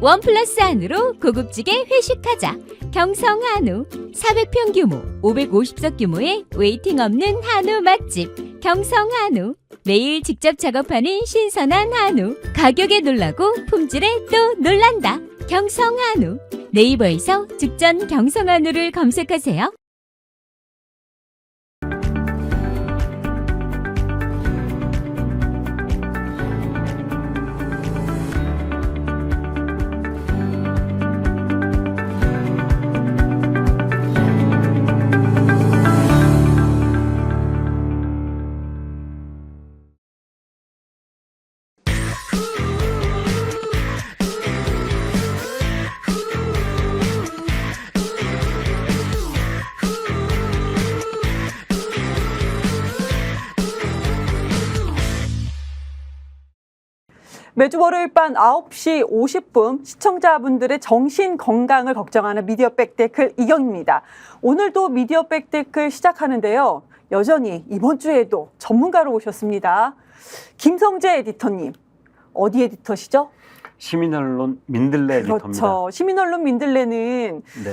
원 플러스 한우로 고급지게 회식하자. 경성한우. 400평 규모, 550석 규모의 웨이팅 없는 한우 맛집. 경성한우. 매일 직접 작업하는 신선한 한우. 가격에 놀라고 품질에 또 놀란다. 경성한우. 네이버에서 죽전 경성한우를 검색하세요. 매주 월요일 밤 9시 50분 시청자분들의 정신 건강을 걱정하는 미디어 백테클 이경입니다. 오늘도 미디어 백테클 시작하는데요. 여전히 이번 주에도 전문가로 오셨습니다. 김성재 에디터님, 어디 에디터시죠? 시민언론 민들레 그렇죠. 에디터입니다. 시민언론 민들레는 네.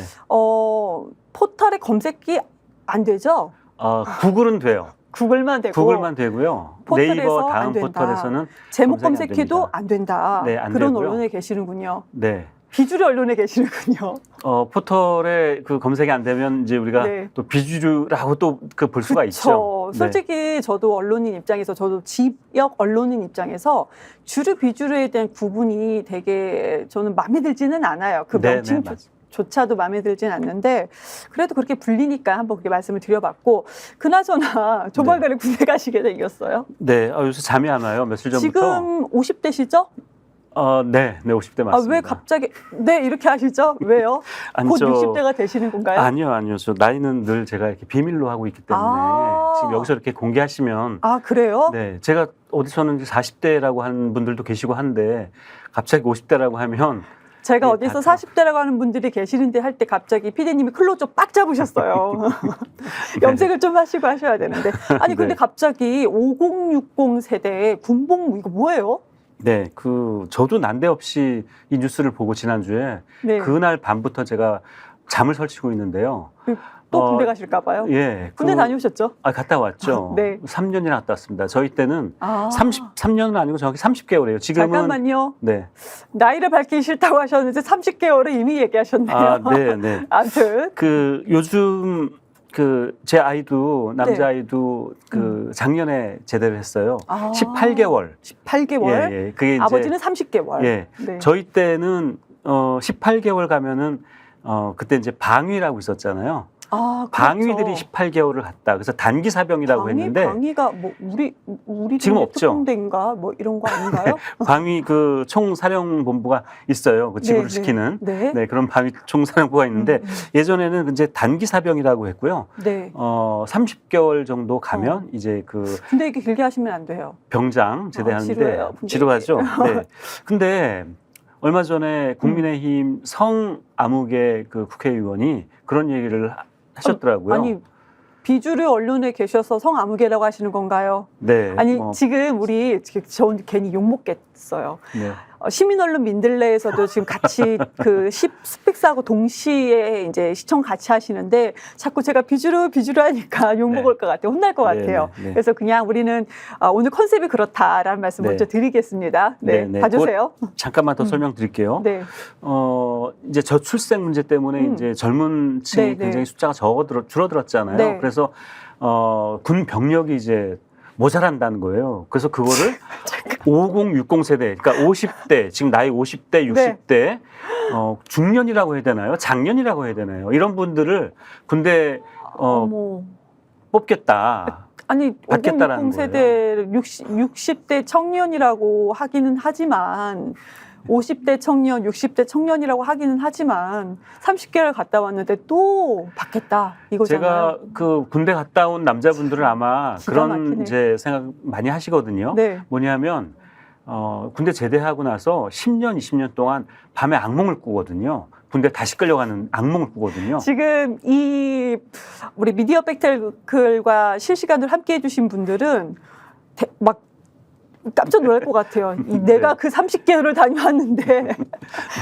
포털에 검색이 안 되죠? 구글은 돼요. 구글만 되고 구글만 되고요. 포털에서 네이버 안 다음 된다. 포털에서는 제목 검색이 안 검색해도 됩니다. 안 된다. 네, 안 그런 되고요. 언론에 계시는군요. 네. 비주류 언론에 계시는군요. 포털에 그 검색이 안 되면 이제 우리가 네. 또 비주류라고 또 그 볼 수가 있죠. 네. 솔직히 저도 언론인 입장에서, 저도 지역 언론인 입장에서 주류 비주류에 대한 구분이 되게 저는 마음에 들지는 않아요. 그 네, 명칭조차도 마음에 들지는 않는데 그래도 그렇게 불리니까 한번 그렇게 말씀을 드려봤고, 그나저나 조만간에 군대 가시게 생겼어요. 네. 요새 잠이 안 와요. 며칠 전부터. 지금 50대시죠? 네, 50대 맞습니다. 왜 갑자기 이렇게 하시죠? 왜요? 아니, 곧 60대가 되시는 건가요? 아니요. 저 나이는 늘 제가 이렇게 비밀로 하고 있기 때문에 지금 여기서 이렇게 공개하시면 그래요? 네, 제가 어디서는 40대라고 하는 분들도 계시고 한데 갑자기 50대라고 하면 제가 네, 어디서 40대라고 하는 분들이 계시는데 할 때 갑자기 피디님이 클로 좀 빡 잡으셨어요. 염색을 좀 하시고 하셔야 되는데. 아니 근데 네. 갑자기 5060 세대 군복무 이거 뭐예요? 네, 저도 난데없이 이 뉴스를 보고 지난주에 네. 그날 밤부터 제가 잠을 설치고 있는데요. 또 군대 가실까 봐요? 예. 군대 다녀오셨죠? 갔다 왔죠. 네. 3년이나 갔다 왔습니다. 저희 때는 33년은 아니고 정확히 30개월이에요. 지금은 잠깐만요. 네. 나이를 밝히기 싫다고 하셨는데 30개월을 이미 얘기하셨네요. 네. 아무튼 요즘 제 아이도 남자아이도 작년에 제대를 했어요. 18개월. 18개월. 예. 그게 이제 아버지는 30개월. 예. 네. 저희 때는 18개월 가면은 그때 이제 방위라고 있었잖아요. 그렇죠. 방위들이 18개월을 갔다. 그래서 단기 사병이라고 했는데 방위가 뭐 우리 지금 없죠. 특공대인가 뭐 이런 거 아닌가요? 방위 총사령본부가 있어요. 그 지구를 지키는 네. 그런 방위 총사령부가 있는데 예전에는 이제 단기 사병이라고 했고요. 네. 30개월 정도 가면 이제 근데 이게 길게 하시면 안 돼요. 병장 제대하는데 지루해요, 지루하죠. 네. 근데 얼마 전에 국민의힘 성아무개 국회의원이 그런 얘기를 하셨더라고요. 아니 비주류 언론에 계셔서 성아무개라고 하시는 건가요? 네. 아니 지금 저 괜히 욕 먹겠어요. 네. 시민언론 민들레에서도 지금 같이 스픽스하고 동시에 이제 시청 같이 하시는데 자꾸 제가 비주류 하니까 욕 먹을 것 같아요. 혼날 것 같아요. 네. 그래서 그냥 우리는 오늘 컨셉이 그렇다라는 말씀 먼저 드리겠습니다. 네. 봐주세요. 잠깐만 더 설명드릴게요. 네. 이제 저출생 문제 때문에 이제 젊은 층이 굉장히 숫자가 줄어들었잖아요. 네. 그래서 군 병력이 이제 모자란다는 거예요. 그래서 그거를 5060 세대, 그러니까 50대, 지금 나이 50대, 60대, 중년이라고 해야 되나요? 장년이라고 해야 되나요? 이런 분들을 군대 뽑겠다. 아니, 받겠다라는 5060 세대 60대 청년이라고 하기는 하지만 50대 청년, 60대 청년이라고 하기는 하지만 30개월 갔다 왔는데 또 받겠다 이거잖아요. 제가 군대 갔다 온 남자분들은 아마 그런 막히네. 이제 생각 많이 하시거든요. 네. 뭐냐면 군대 제대하고 나서 10년, 20년 동안 밤에 악몽을 꾸거든요. 군대 다시 끌려가는 악몽을 꾸거든요. 지금 우리 미디어 백테클과 실시간으로 함께 해주신 분들은 막 깜짝 놀랄 것 같아요. 내가 그 30개를 다녀왔는데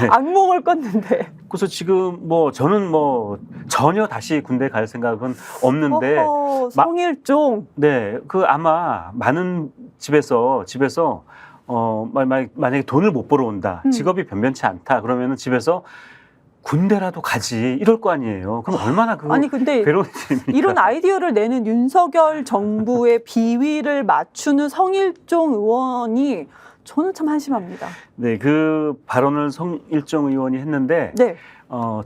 악몽을 꿨는데. 그래서 지금 뭐 저는 뭐 전혀 다시 군대 갈 생각은 없는데 어허, 성일종. 네, 그 아마 많은 집에서 만약에 돈을 못 벌어 온다, 직업이 변변치 않다 그러면은 집에서 군대라도 가지 이럴 거 아니에요. 그럼 얼마나 그거 아니 근데 괴로운 일입니까? 이런 아이디어를 내는 윤석열 정부의 비위를 맞추는 성일종 의원이 저는 참 한심합니다. 네, 그 발언을 성일종 의원이 했는데 네,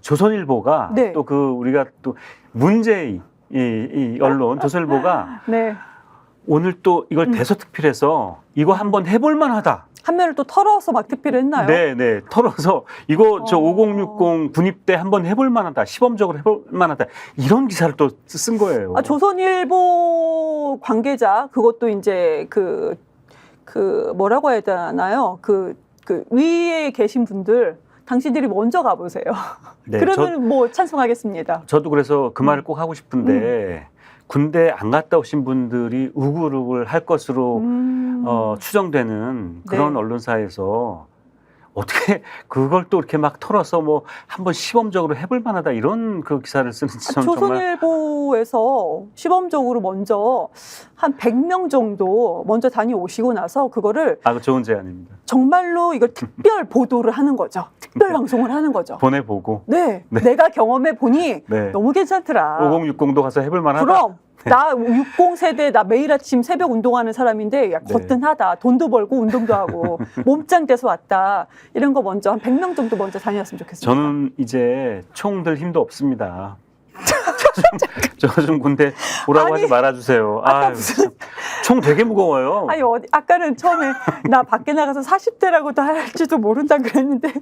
조선일보가 네. 또 그 우리가 또 문제의 이 언론 조선일보가 네. 오늘 또 이걸 대서특필해서 이거 한번 해볼 만하다. 한 면을 또 털어서 막 특필을 했나요? 네, 네. 털어서 이거 저 5060 군입대 한번 해볼 만하다. 시범적으로 해볼 만하다. 이런 기사를 또 쓴 거예요. 조선일보 관계자 그것도 이제 그 뭐라고 해야 되나요? 그 위에 계신 분들 당신들이 먼저 가보세요. 네, 그러면 뭐 찬성하겠습니다. 저도 그래서 그 말을 꼭 하고 싶은데 군대 안 갔다 오신 분들이 우글우글 할 것으로 추정되는 그런 네. 언론사에서 어떻게 그걸 또 이렇게 막 털어서 뭐 한번 시범적으로 해볼 만하다 이런 그 기사를 쓰는지 저는 정말 조선일보에서 시범적으로 먼저 한 100명 정도 먼저 다녀오시고 나서 그거를 그 좋은 제안입니다. 정말로 이걸 특별 보도를 하는 거죠. 특별 방송을 하는 거죠. 보내보고 네, 네. 내가 경험해 보니 네. 너무 괜찮더라. 5060도 가서 해볼 만하다. 그럼 나 60 세대 나 매일 아침 새벽 운동하는 사람인데 야, 네. 거뜬하다. 돈도 벌고 운동도 하고 몸짱 돼서 왔다. 이런 거 먼저 한 100명 정도 먼저 다녔으면 좋겠습니다. 저는 이제 총 들 힘도 없습니다. 저 좀 군대 오라고 하지 말아주세요. 아까 아유, 무슨 총 되게 무거워요. 아니 아까는 처음에 나 밖에 나가서 40대라고도 할지도 모른다 그랬는데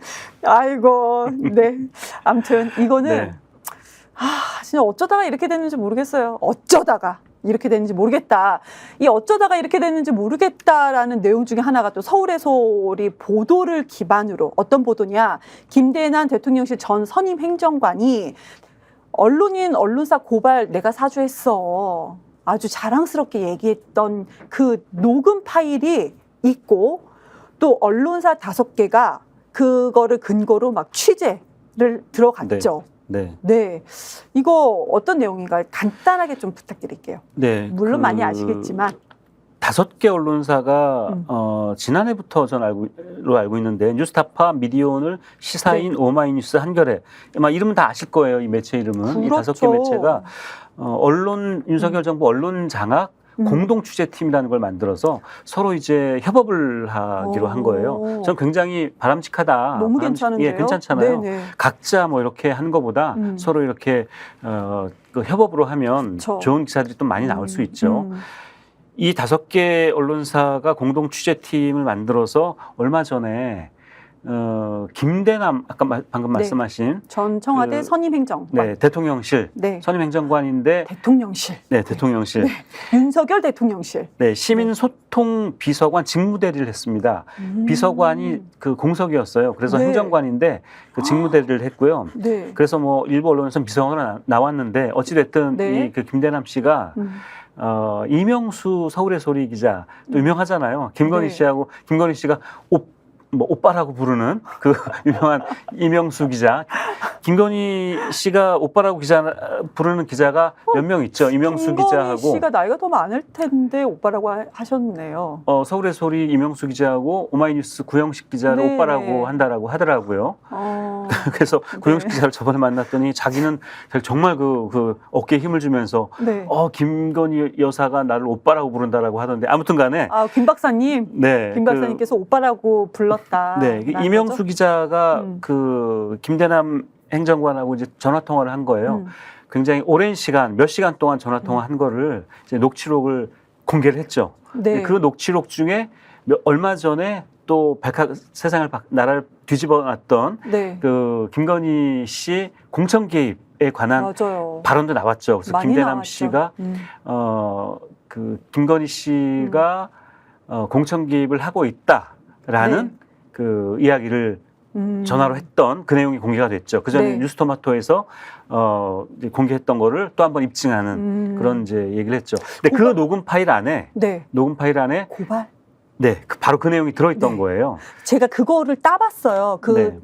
아이고 네 아무튼 이거는 네. 진짜 어쩌다가 이렇게 됐는지 모르겠어요. 어쩌다가 이렇게 됐는지 모르겠다. 이 어쩌다가 이렇게 됐는지 모르겠다라는 내용 중에 하나가 또 서울의 소리 보도를 기반으로 어떤 보도냐. 김대남 대통령실 전 선임 행정관이 언론인 언론사 고발 내가 사주했어. 아주 자랑스럽게 얘기했던 그 녹음 파일이 있고 또 언론사 5개가 그거를 근거로 막 취재를 들어갔죠. 네. 네. 이거 어떤 내용인가요? 간단하게 좀 부탁드릴게요. 네. 물론 많이 아시겠지만. 5개 언론사가 지난해부터 전 알고 있는데 뉴스타파, 미디어오늘, 시사인, 오마이뉴스, 한겨레 막 이름은 다 아실 거예요. 이 매체 이름은. 그렇죠. 이 5개 매체가 윤석열 정부 언론 장악 공동 취재팀이라는 걸 만들어서 서로 이제 협업을 하기로 한 거예요. 전 굉장히 바람직하다. 너무 괜찮은데요? 예, 괜찮잖아요. 네네. 각자 뭐 이렇게 하는 것보다 서로 이렇게 그 협업으로 하면 그렇죠. 좋은 기사들이 또 많이 나올 수 있죠. 이 5개 언론사가 공동 취재팀을 만들어서 얼마 전에 김대남 아까 방금 네. 말씀하신 전 청와대 그, 선임 행정관. 네, 대통령실 네. 선임 행정관인데 대통령실. 네, 대통령실. 네. 윤석열 대통령실. 네, 시민소통 비서관 직무대리를 했습니다. 비서관이 그 공석이었어요. 그래서 네. 행정관인데 그 직무대리를 했고요. 네. 그래서 뭐 일부 언론에서 비서관으로 나왔는데 어찌됐든 네. 이 그 김대남 씨가 이명수 서울의 소리 기자 또 유명하잖아요. 김건희 네. 씨하고 김건희 씨가 오빠라고 부르는 그 유명한 이명수 기자. 김건희 씨가 오빠라고 부르는 기자가 몇 명 있죠. 이명수 기자하고. 김건희 씨가 나이가 더 많을 텐데 오빠라고 하셨네요. 서울의 소리 이명수 기자하고 오마이뉴스 구영식 기자를 네. 오빠라고 한다라고 하더라고요. 그래서 구영식 기자를 저번에 만났더니 자기는 정말 그 어깨에 힘을 주면서 네. 김건희 여사가 나를 오빠라고 부른다라고 하던데 아무튼 간에 김 박사님. 네, 김 박사님께서 오빠라고 불렀다. 네, 이명수 기자가 그 김대남 행정관하고 이제 전화 통화를 한 거예요. 굉장히 오랜 시간, 몇 시간 동안 전화 통화한 거를 이제 녹취록을 공개를 했죠. 네. 그 녹취록 중에 얼마 전에 또 나라를 뒤집어놨던 네. 그 김건희 씨 공천 개입에 관한 맞아요. 발언도 나왔죠. 그래서 많이 김대남 나왔죠. 씨가 그 김건희 씨가 공천 개입을 하고 있다라는 네. 그 이야기를 전화로 했던 그 내용이 공개가 됐죠. 그 전에 네. 뉴스토마토에서 이제 공개했던 거를 또 한번 입증하는 그런 이제 얘기를 했죠. 근데 그 녹음 파일 안에 네. 녹음 파일 안에 고발? 네, 바로 그 내용이 들어있던 네. 거예요. 제가 그거를 따봤어요. 네.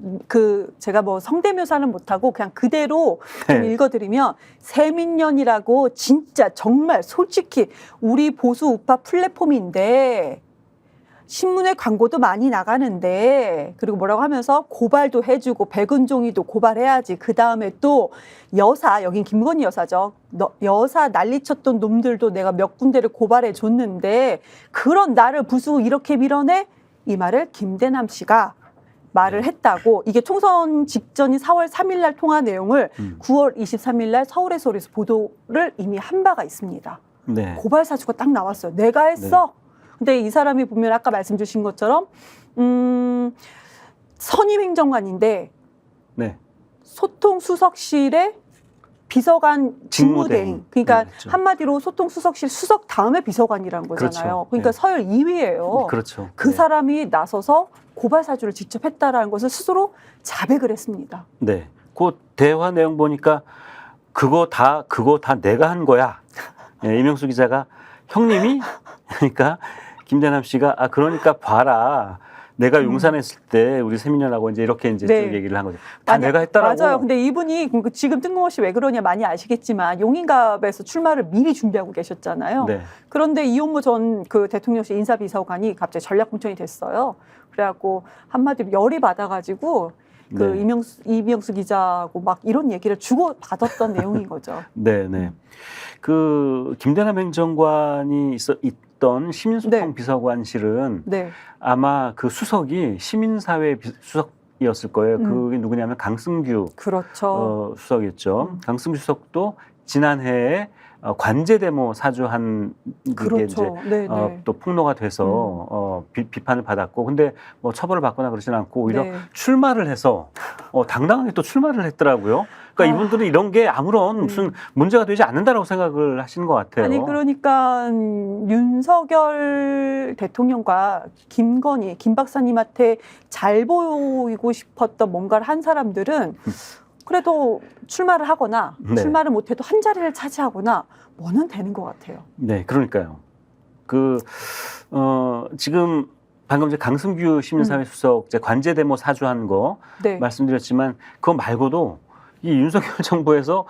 제가 뭐 성대묘사는 못하고 그냥 그대로 좀 네. 읽어드리면, 세민연이라고 진짜 정말 솔직히 우리 보수 우파 플랫폼인데, 신문에 광고도 많이 나가는데, 그리고 뭐라고 하면서 고발도 해주고 백은종이도 고발해야지. 그 다음에 또 여사, 여긴 김건희 여사죠. 여사 난리쳤던 놈들도 내가 몇 군데를 고발해 줬는데 그런 나를 부수고 이렇게 밀어내? 이 말을 김대남 씨가 말을 했다고. 이게 총선 직전인 4월 3일 날 통화 내용을 9월 23일 날 서울에서에서 보도를 이미 한 바가 있습니다. 네. 고발 사주가 딱 나왔어요. 내가 했어. 근데 이 사람이 보면 아까 말씀 주신 것처럼 선임 행정관인데 네. 소통수석실의 비서관 직무대행. 그러니까 네, 그렇죠. 한마디로 소통수석실 수석 다음에 비서관이란 거잖아요. 그렇죠. 그러니까 네. 서열 2위예요. 그렇죠. 그 네. 사람이 나서서 고발 사주를 직접 했다라는 것을 스스로 자백을 했습니다. 네. 그 대화 내용 보니까 그거 다 내가 한 거야. 네, 이명수 기자가 형님이 그러니까 김대남 씨가 그러니까 봐라. 내가 용산에 있을 때 우리 세민연하고 이제 이렇게 이제 네. 쭉 얘기를 한 거죠. 다 내가 했다라고. 맞아요. 근데 이분이 지금 뜬금없이 왜 그러냐 많이 아시겠지만 용인갑에서 출마를 미리 준비하고 계셨잖아요. 네. 그런데 이용무 전 그 대통령실 인사비서관이 갑자기 전략공천이 됐어요. 그래갖고 한마디로 열이 받아가지고 그 네. 이명수 기자하고 막 이런 얘기를 주고 받았던 내용인 거죠. 네, 네. 그 김대남 행정관이 있던 시민소통 네. 비서관실은 네. 아마 그 수석이 시민사회 수석이었을 거예요. 그게 누구냐면 강승규 그렇죠. 수석이었죠. 강승규 수석도 지난해에 관제 데모 사주한 게 그렇죠. 이제 네. 또 폭로가 돼서 비판을 받았고, 근데 뭐 처벌을 받거나 그러진 않고 오히려 네. 출마를 해서 당당하게 또 출마를 했더라고요. 그러니까 이분들은 이런 게 아무런 무슨 문제가 되지 않는다라고 생각을 하시는 것 같아요. 아니 그러니까 윤석열 대통령과 김 박사님한테 잘 보이고 싶었던 뭔가를 한 사람들은 그래도 출마를 하거나 네. 출마를 못해도 한 자리를 차지하거나 뭐는 되는 것 같아요. 네, 그러니까요. 지금 방금 이제 강승규 시민사회 수석 이제 관제 데모 사주한 거 네. 말씀드렸지만 그거 말고도 이 윤석열 정부에서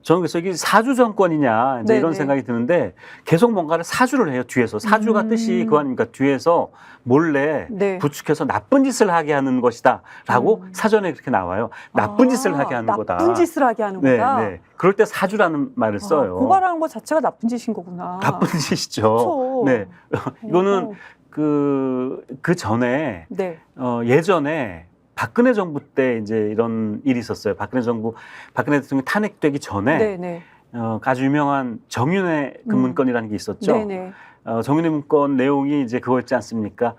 저는 그래서 이게 사주 정권이냐 이제 이런 네네. 생각이 드는데 계속 뭔가를 사주를 해요. 뒤에서 사주가 뜻이 그거 아닙니까? 뒤에서 몰래 네. 부추겨서 나쁜 짓을 하게 하는 것이다라고 사전에 그렇게 나와요. 나쁜 짓을 하게 하는 거다. 나쁜 짓을 하게 하는 네, 거다. 네. 그럴 때 사주라는 말을 써요. 고발하는 것 자체가 나쁜 짓인 거구나. 나쁜 짓이죠. 그렇죠. 네, 이거는 어. 그 전에 네. 예전에 박근혜 정부 때 이제 이런 일이 있었어요. 박근혜 대통령이 탄핵되기 전에 네네. 아주 유명한 정윤회 그 문건이라는 게 있었죠. 네네. 정윤회 문건 내용이 이제 그거였지 않습니까?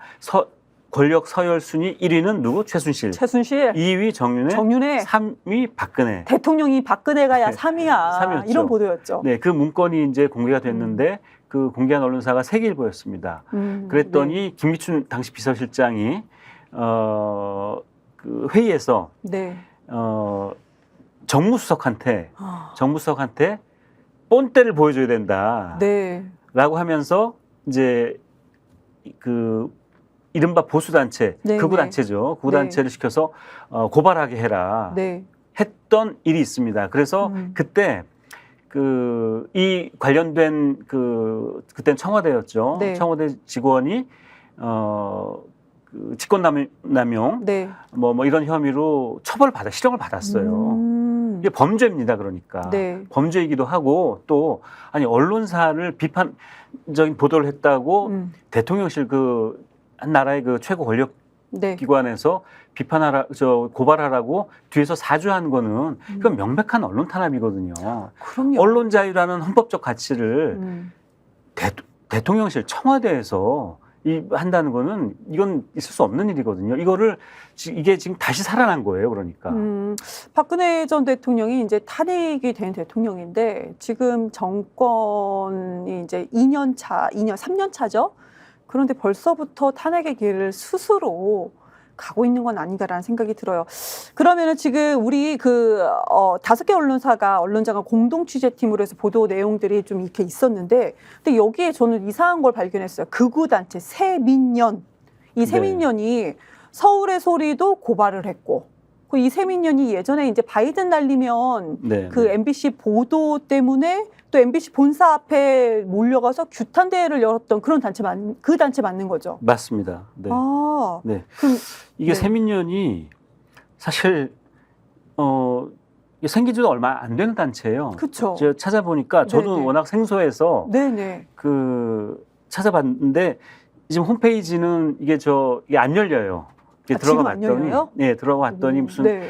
권력 서열 순위 1위는 누구? 최순실. 2위 정윤회. 3위 박근혜. 대통령이 박근혜가 네. 3위야. 3위였죠. 이런 보도였죠. 네, 그 문건이 이제 공개가 됐는데 그 공개한 언론사가 세계일보였습니다. 그랬더니 김기춘 당시 비서실장이 그 회의에서 네. 정무수석한테 본때를 보여줘야 된다라고 네. 하면서 이제 그 이른바 보수단체, 네, 극우단체죠. 극우단체를 시켜서 고발하게 해라 네. 했던 일이 있습니다. 그래서 그때 이 관련된 그때는 청와대였죠. 네. 청와대 직원이 직권남용 네. 뭐 이런 혐의로 실형을 받았어요. 이게 범죄입니다. 그러니까 네. 범죄이기도 하고 또 아니 언론사를 비판적인 보도를 했다고 대통령실 한 나라의 그 최고 권력 네. 기관에서 고발하라고 뒤에서 사주한 거는 이건 명백한 언론 탄압이거든요. 그럼요. 언론 자유라는 헌법적 가치를 대통령실 청와대에서 한다는 거는 이건 있을 수 없는 일이거든요. 이게 지금 다시 살아난 거예요. 그러니까. 박근혜 전 대통령이 이제 탄핵이 된 대통령인데 지금 정권이 이제 3년 차죠. 그런데 벌써부터 탄핵의 길을 스스로 가고 있는 건 아닌가라는 생각이 들어요. 그러면은 지금 우리 5개 언론사가 언론장관 공동 취재팀으로 해서 보도 내용들이 좀 이렇게 있었는데, 근데 여기에 저는 이상한 걸 발견했어요. 극우 단체 새민연, 이 새민연이 서울의 소리도 고발을 했고, 이 새민연이 예전에 이제 바이든 날리면 네, 그 네. MBC 보도 때문에 또 MBC 본사 앞에 몰려가서 규탄 대회를 열었던 그런 그 단체 맞는 거죠? 맞습니다. 네. 아, 네. 그럼 이게 네. 새민연이 사실 이게 생긴 지도 얼마 안 되는 단체예요. 그렇죠. 제가 찾아보니까 저도 네네. 워낙 생소해서 네네. 찾아봤는데 지금 홈페이지는 이게 안 열려요. 이게 지금 안 열려요? 네, 들어가 봤더니 무슨 네.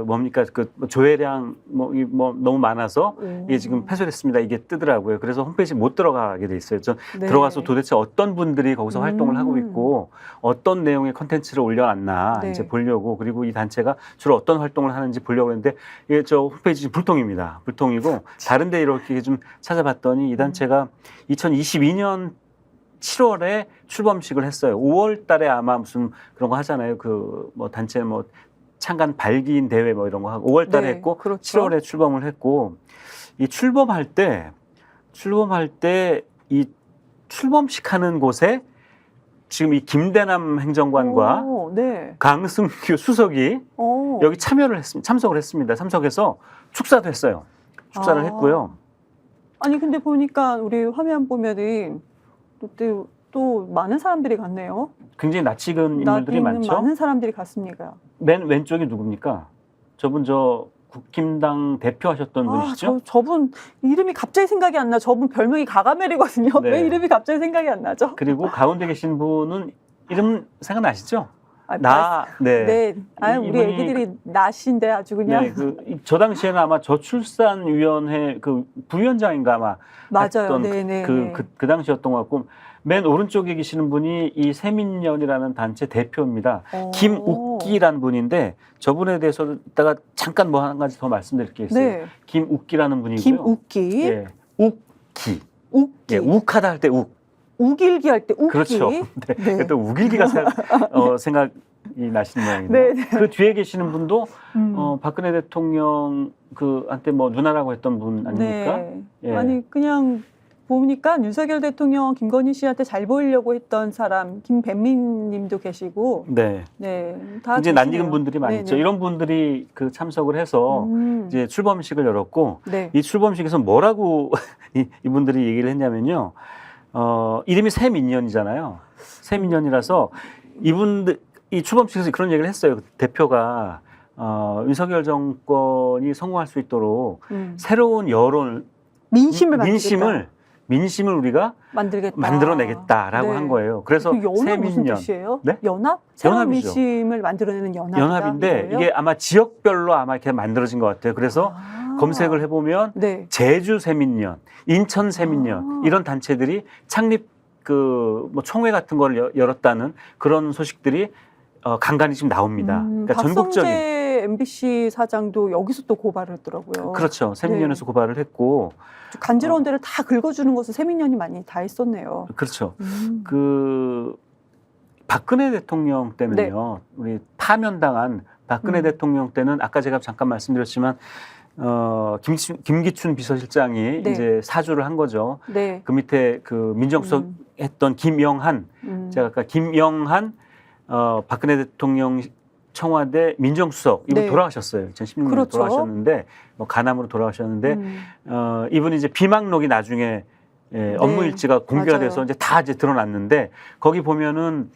뭡니까 조회량 너무 많아서 이게 지금 오. 폐쇄됐습니다. 이게 뜨더라고요. 그래서 홈페이지 못 들어가게 돼 있어요. 저 네. 들어가서 도대체 어떤 분들이 거기서 활동을 하고 있고 어떤 내용의 컨텐츠를 올려놨나 네. 이제 보려고, 그리고 이 단체가 주로 어떤 활동을 하는지 보려고 했는데 이게 저 홈페이지 지금 불통입니다. 불통이고 다른데 이렇게 좀 찾아봤더니 이 단체가 2022년 7월에 출범식을 했어요. 5월 달에 아마 무슨 그런 거 하잖아요. 단체 창간 발기인 대회 이런 거 하고 5월 달에 네, 했고 그렇죠. 7월에 출범을 했고, 이 출범할 때 이 출범식 하는 곳에 지금 이 김대남 행정관과 오, 네. 강승규 수석이 오. 여기 참석을 했습니다. 참석해서 축사도 했어요. 축사를 아. 했고요. 아니 근데 보니까 우리 화면 보면은 또 많은 사람들이 갔네요. 굉장히 낯익은 인물들이 나비는 많죠. 많은 사람들이 갔습니다. 맨 왼쪽이 누굽니까? 저분 국힘당 대표하셨던 분이시죠? 저분 이름이 갑자기 생각이 안 나. 저분 별명이 가가멜이거든요. 네. 왜 이름이 갑자기 생각이 안 나죠? 그리고 가운데 계신 분은 이름 생각나시죠? 네. 네. 우리 이분이 애기들이 낫인데 아주 그냥. 네, 저 당시에는 아마 저출산위원회 부위원장인가 아마 맞아요. 했던 네네. 그 당시였던 것 같고, 맨 오른쪽에 계시는 분이 이 새민연이라는 단체 대표입니다. 김욱기라는 분인데 저분에 대해서 이따가 잠깐 한 가지 더 말씀드릴 게 있어요. 네. 김욱기라는 분이고요. 김욱기. 예, 욱기. 웃기. 예, 욱하다 할 때 욱. 우길기 할 때 웃기. 그렇죠. 네. 네. 또 우길기가 생각이 나시는 모양이네요. 네, 네. 그 뒤에 계시는 분도 박근혜 음. 대통령 한때 누나라고 했던 분 아닙니까? 네. 예. 아니 그냥 보니까 윤석열 대통령 김건희 씨한테 잘 보이려고 했던 사람 김弁민님도 계시고, 네. 네, 다 이제 계시네요. 낯익은 분들이 많이 있죠. 네네. 이런 분들이 참석을 해서 이제 출범식을 열었고, 네. 이 출범식에서 뭐라고 이분들이 얘기를 했냐면요. 이름이 새민연이잖아요. 새민연이라서 이분들 이 출범식에서 그런 얘기를 했어요. 대표가 윤석열 정권이 성공할 수 있도록 새로운 여론, 민심을 우리가 만들겠다. 만들어내겠다라고 네. 한 거예요. 그래서 그 연합 무슨 새민연. 뜻이에요? 네? 연합? 새로운 연합이죠. 민심을 만들어내는 연합인데 이거예요? 이게 아마 지역별로 아마 이렇게 만들어진 것 같아요. 그래서 검색을 해보면 네. 제주 새민연, 인천 새민연 이런 단체들이 창립 총회 같은 걸 열었다는 그런 소식들이 간간히 지금 나옵니다. 그러니까 전국적인. 박성재 MBC 사장도 여기서 또 고발을 했더라고요. 그렇죠. 새민연에서 고발을 했고. 간지러운 데를 다 긁어주는 것을 새민연이 많이 다 했었네요. 그렇죠. 박근혜 대통령 때는요. 우리 파면당한 박근혜 대통령 때는 아까 제가 잠깐 말씀드렸지만 김기춘 비서실장이 네. 이제 사주를 한 거죠. 네. 그 밑에 민정수석 했던 김영한, 제가 아까 김영한 박근혜 대통령 청와대 민정수석 이분 네. 돌아가셨어요. 2016년에 그렇죠. 돌아가셨는데 간암으로 돌아가셨는데 이분이 이제 비망록이 나중에 업무 일지가 공개가 맞아요. 돼서 다 드러났는데 거기 보면은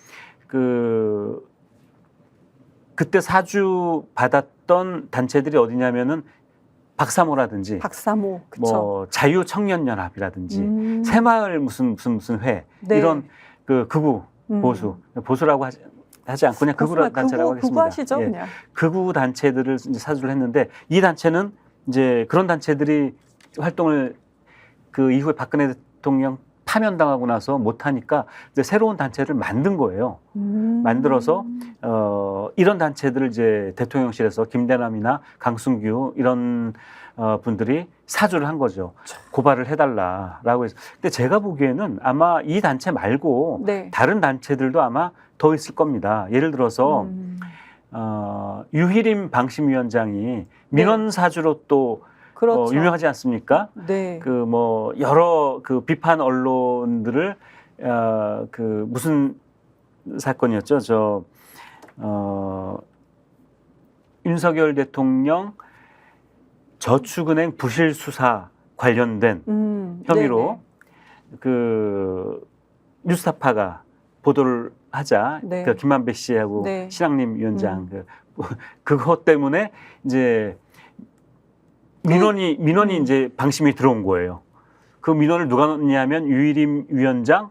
그때 사주 받았던 단체들이 어디냐면은 박사모라든지 박사모, 그렇죠. 자유청년연합이라든지 새마을 무슨 회 네. 이런 극우 보수라고 하지 않고 그냥 극우 단체라고 하겠습니다. 극우 하시죠, 예. 그냥. 극우 단체들을 이제 사주를 했는데 이 단체는 이제 그런 단체들이 활동을 이후에 박근혜 대통령 파면당하고 나서 못하니까 이제 새로운 단체를 만든 거예요. 만들어서 이런 단체들을 이제 대통령실에서 김대남이나 강승규 이런 분들이 사주를 한 거죠. 고발을 해달라라고 해서. 근데 제가 보기에는 아마 이 단체 말고 네. 다른 단체들도 아마 더 있을 겁니다. 예를 들어서 유희림 방심위원장이 민원 사주로 또 그렇죠. 유명하지 않습니까? 네. 그 뭐 여러 그 비판 언론들을 그 무슨 사건이었죠? 윤석열 대통령 저축은행 부실 수사 관련된 혐의로 네네. 그 뉴스타파가 보도를 하자 네. 그 김만배 씨하고 네. 신학림 위원장 그것 때문에 이제 민원이 이제 방심이 들어온 거예요. 그 민원을 누가 넣냐면 유일임 위원장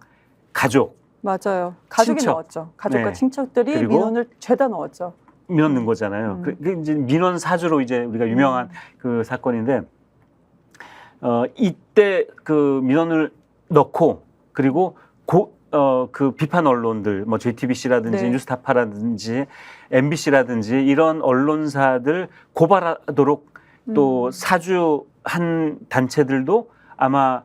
가족 맞아요. 가족이 친척. 넣었죠. 가족과 네. 친척들이 그리고 민원을 죄다 넣었죠. 민원 넣은 거잖아요. 그 이제 민원 사주로 이제 우리가 유명한 그 사건인데 이때 그 민원을 넣고 그리고 그 비판 언론들 뭐 JTBC라든지 네. 뉴스타파라든지 MBC라든지 이런 언론사들 고발하도록 또 사주한 단체들도 아마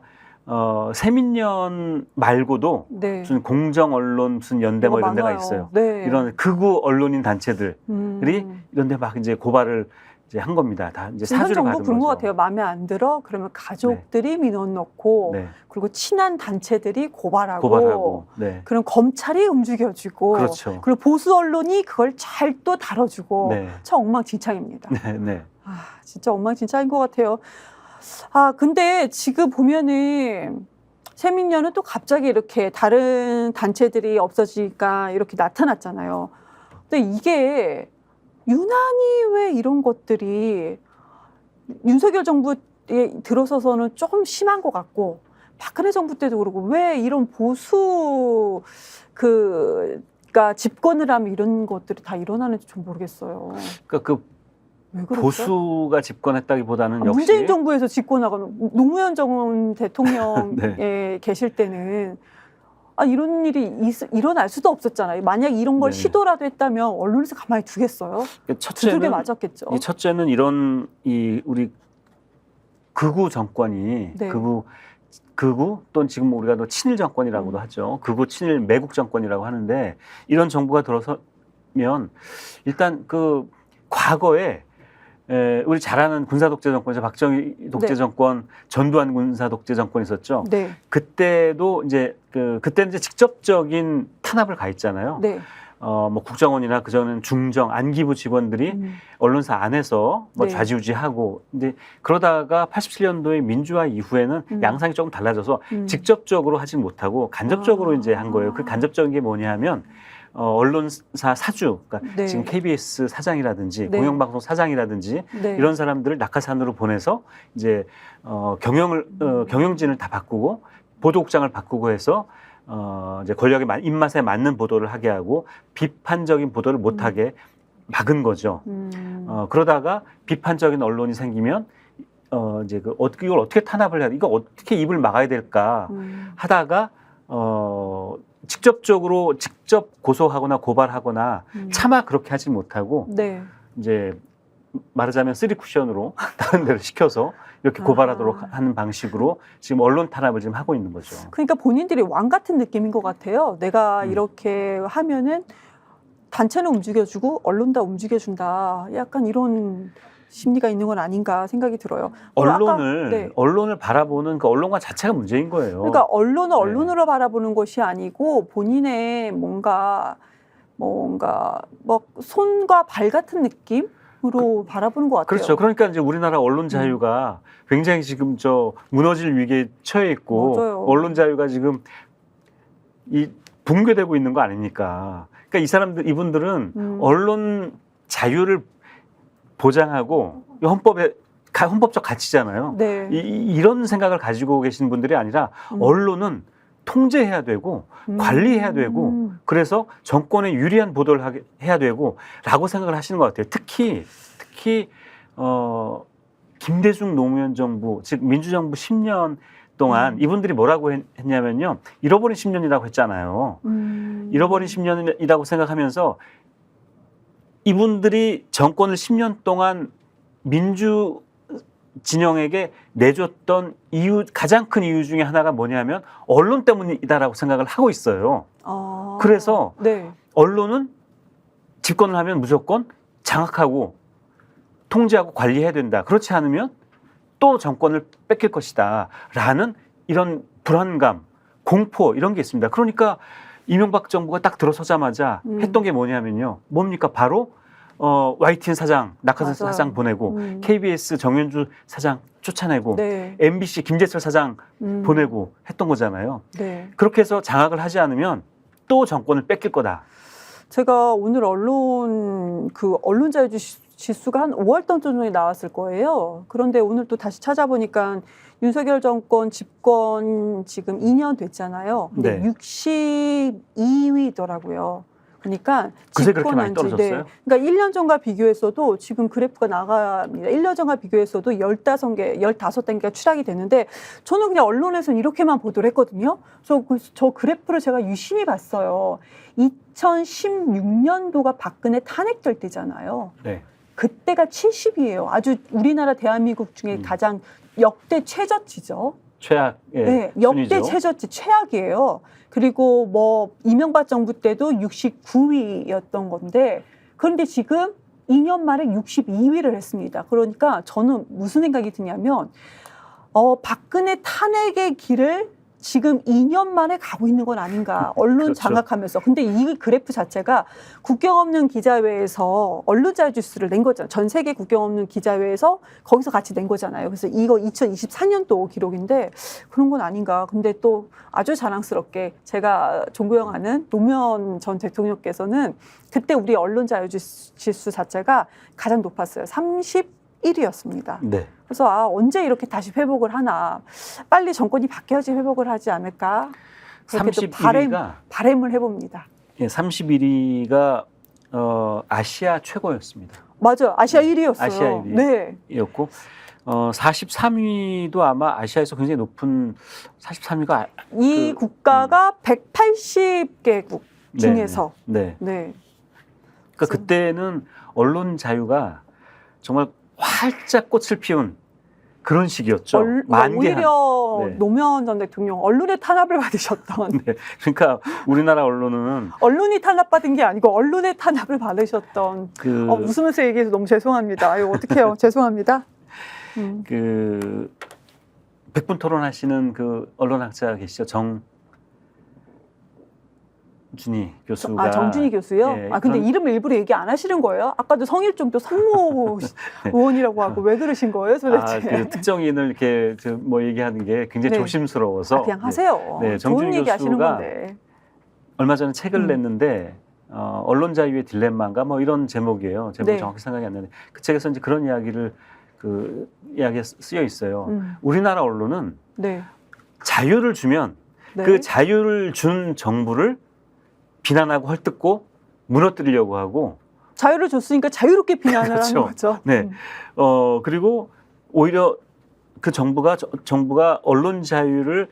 세민연 말고도 네. 무슨 공정 언론 무슨 연대 뭐 이런 데가 많아요. 있어요. 네. 이런 극우 언론인 단체들이 음. 이런 데 막 이제 고발을 이제 한 겁니다. 다 이제 지금 현 사주를 정부 받은 그런 것 거죠. 같아요. 마음에 안 들어? 그러면 가족들이 민원 넣고 네. 그리고 친한 단체들이 고발하고, 고발하고. 네. 그럼 검찰이 움직여주고 그렇죠. 그리고 보수 언론이 그걸 잘 또 다뤄주고 네. 참 엉망진창입니다. 네, 네. 아, 진짜 엉망진창인 것 같아요. 아, 근데 지금 보면은 세민녀는 또 갑자기 이렇게 다른 단체들이 없어지니까 이렇게 나타났잖아요. 근데 이게 유난히 왜 이런 것들이 윤석열 정부에 들어서서는 조금 심한 것 같고 박근혜 정부 때도 그러고 왜 이런 보수 그가 집권을 하면 이런 것들이 다 일어나는지 좀 모르겠어요. 그러니까 그 왜 그럴까? 보수가 집권했다기보다는 역시 문재인 정부에서 집권하면 노무현 전 대통령에 네. 계실 때는 이런 일이 일어날 수도 없었잖아요. 만약 이런 걸 네. 시도라도 했다면 언론에서 가만히 두겠어요? 두들겨 맞았겠죠. 이 첫째는 이런 이 우리 극우 정권이 네. 극우 또는 지금 우리가 또 친일 정권이라고도 하죠. 극우 친일 매국 정권이라고 하는데 이런 정부가 들어서면 일단 그 과거에 우리 잘 아는 군사 독재 정권이죠. 박정희 독재 네. 정권, 전두환 군사 독재 정권 있었죠. 네, 그때도 이제 그때는 이제 직접적인 탄압을 가했잖아요. 네. 뭐 국정원이나 그전엔 중정, 안기부 직원들이 언론사 안에서 뭐 네. 좌지우지하고 이제 그러다가 87년도에 민주화 이후에는 양상이 조금 달라져서 직접적으로 하지 못하고 간접적으로 이제 한 거예요. 그 간접적인 게 뭐냐면 언론사 사주, 그러니까 네. 지금 KBS 사장이라든지 네. 공영방송 사장이라든지 네. 이런 사람들을 낙하산으로 보내서 이제 경영진을 다 바꾸고 보도국장을 바꾸고 해서 이제 권력의 입맛에 맞는 보도를 하게 하고 비판적인 보도를 못하게 막은 거죠. 그러다가 비판적인 언론이 생기면 이제 이걸 어떻게 탄압을 해야 돼? 이거 어떻게 입을 막아야 될까 하다가 직접 고소하거나 고발하거나 차마 그렇게 하지 못하고 네. 이제 말하자면 쓰리 쿠션으로 다른 데를 시켜서 이렇게 고발하도록 하는 방식으로 지금 언론 탄압을 지금 하고 있는 거죠. 그러니까 본인들이 왕 같은 느낌인 것 같아요. 내가 이렇게 하면은 단체는 움직여주고 언론 다 움직여준다. 약간 이런 심리가 있는 건 아닌가 생각이 들어요. 언론을 바라보는 그 언론관 자체가 문제인 거예요. 그러니까 언론을 언론으로 바라보는 것이 아니고 본인의 뭔가 뭐 손과 발 같은 느낌으로 바라보는 것 같아요. 그렇죠. 그러니까 이제 우리나라 언론 자유가 굉장히 지금 무너질 위기에 처해 있고 맞아요. 언론 자유가 지금 붕괴되고 있는 거 아닙니까? 그러니까 이분들은 언론 자유를 보장하고 헌법적 가치잖아요. 네. 이런 생각을 가지고 계신 분들이 아니라 언론은 통제해야 되고 관리해야 되고 그래서 정권에 유리한 보도를 해야 되고 라고 생각을 하시는 것 같아요. 특히 김대중 노무현 정부 즉 민주정부 10년 동안 이분들이 뭐라고 했냐면요. 잃어버린 10년이라고 했잖아요. 잃어버린 10년이라고 생각하면서 이분들이 정권을 10년 동안 민주 진영에게 내줬던 이유, 가장 큰 이유 중에 하나가 뭐냐면 언론 때문이다라고 생각을 하고 있어요. 그래서 네. 언론은 집권을 하면 무조건 장악하고 통제하고 관리해야 된다. 그렇지 않으면 또 정권을 뺏길 것이다. 라는 이런 불안감, 공포 이런 게 있습니다. 그러니까 이명박 정부가 딱 들어서자마자 했던 게 뭐냐면요. 뭡니까? 바로 YTN 사장, 낙하산 맞아요. 사장 보내고 KBS 정현주 사장 쫓아내고 네. MBC 김재철 사장 보내고 했던 거잖아요. 네. 그렇게 해서 장악을 하지 않으면 또 정권을 뺏길 거다. 제가 오늘 언론 자유 지수가 한 5월 전에 나왔을 거예요. 그런데 오늘 또 다시 찾아보니까 윤석열 정권 집권 지금 2년 됐잖아요. 근데 네. 62위더라고요. 그러니까 그새 그렇게 많이 집권한 지, 떨어졌어요? 그러니까 1년 전과 비교했어도 지금 그래프가 나갑니다. 1년 전과 비교했어도 15단계가 추락이 됐는데 저는 그냥 언론에서는 이렇게만 보도를 했거든요. 저 그래프를 제가 유심히 봤어요. 2016년도가 박근혜 탄핵될 때잖아요. 네. 그때가 70이에요. 아주 우리나라 대한민국 중에 가장 역대 최저치죠. 최악의 네, 역대 순위죠. 최저치 최악이에요. 그리고 뭐 이명박 정부 때도 69위였던 건데 그런데 지금 2년 만에 62위를 했습니다. 그러니까 저는 무슨 생각이 드냐면 박근혜 탄핵의 길을 지금 2년 만에 가고 있는 건 아닌가. 언론 그렇죠. 장악하면서. 근데 이 그래프 자체가 국경 없는 기자회에서 언론 자유 지수를 낸 거잖아요. 전 세계 국경 없는 기자회에서 거기서 같이 낸 거잖아요. 그래서 이거 2024년도 기록인데 그런 건 아닌가. 근데 또 아주 자랑스럽게 제가 존경하는 노무현 전 대통령께서는 그때 우리 언론 자유 지수 자체가 가장 높았어요. 31위였습니다. 네. 그래서 언제 이렇게 다시 회복을 하나. 빨리 정권이 바뀌어야지 회복을 하지 않을까. 그렇게 또 31위가 바람을 해봅니다. 예, 31위가 아시아 최고였습니다. 맞아요. 아시아 1위였어요. 아시아 1위. 네. 였고 43위도 아마 아시아에서 굉장히 높은 43위가 이 국가가 180개국 중에서. 네. 네. 그러니까 그때는 언론 자유가 정말 활짝 꽃을 피운 그런 시기였죠. 오히려 네. 노무현 전 대통령 언론의 탄압을 받으셨던 네. 그러니까 우리나라 언론은 언론이 탄압받은 게 아니고 언론의 탄압을 받으셨던 웃으면서 얘기해서 너무 죄송합니다. 아유, 어떡해요. 죄송합니다. 그 백분 토론하시는 그 언론학자 계시죠? 정준희 교수가 정준희 교수요? 예, 근데 이름을 일부러 얘기 안 하시는 거예요? 아까도 성일종도 성모 의원이라고 하고 왜 그러신 거예요, 도대체? 그 특정인을 이렇게 뭐 얘기하는 게 굉장히 네. 조심스러워서 그냥 하세요. 네, 좋은 정준희 얘기 하시는 교수가 건데. 얼마 전에 책을 냈는데 언론 자유의 딜레마인가 뭐 이런 제목이에요. 제목이 네. 정확히 생각이 안 나는데 그 책에서 이제 그런 이야기를 이야기가 쓰여 있어요. 우리나라 언론은 네. 자유를 주면 네. 그 자유를 준 정부를 비난하고 헐뜯고 무너뜨리려고 하고 자유를 줬으니까 자유롭게 비난을 그렇죠. 하는 거죠. 네. 그리고 오히려 그 정부가 언론 자유를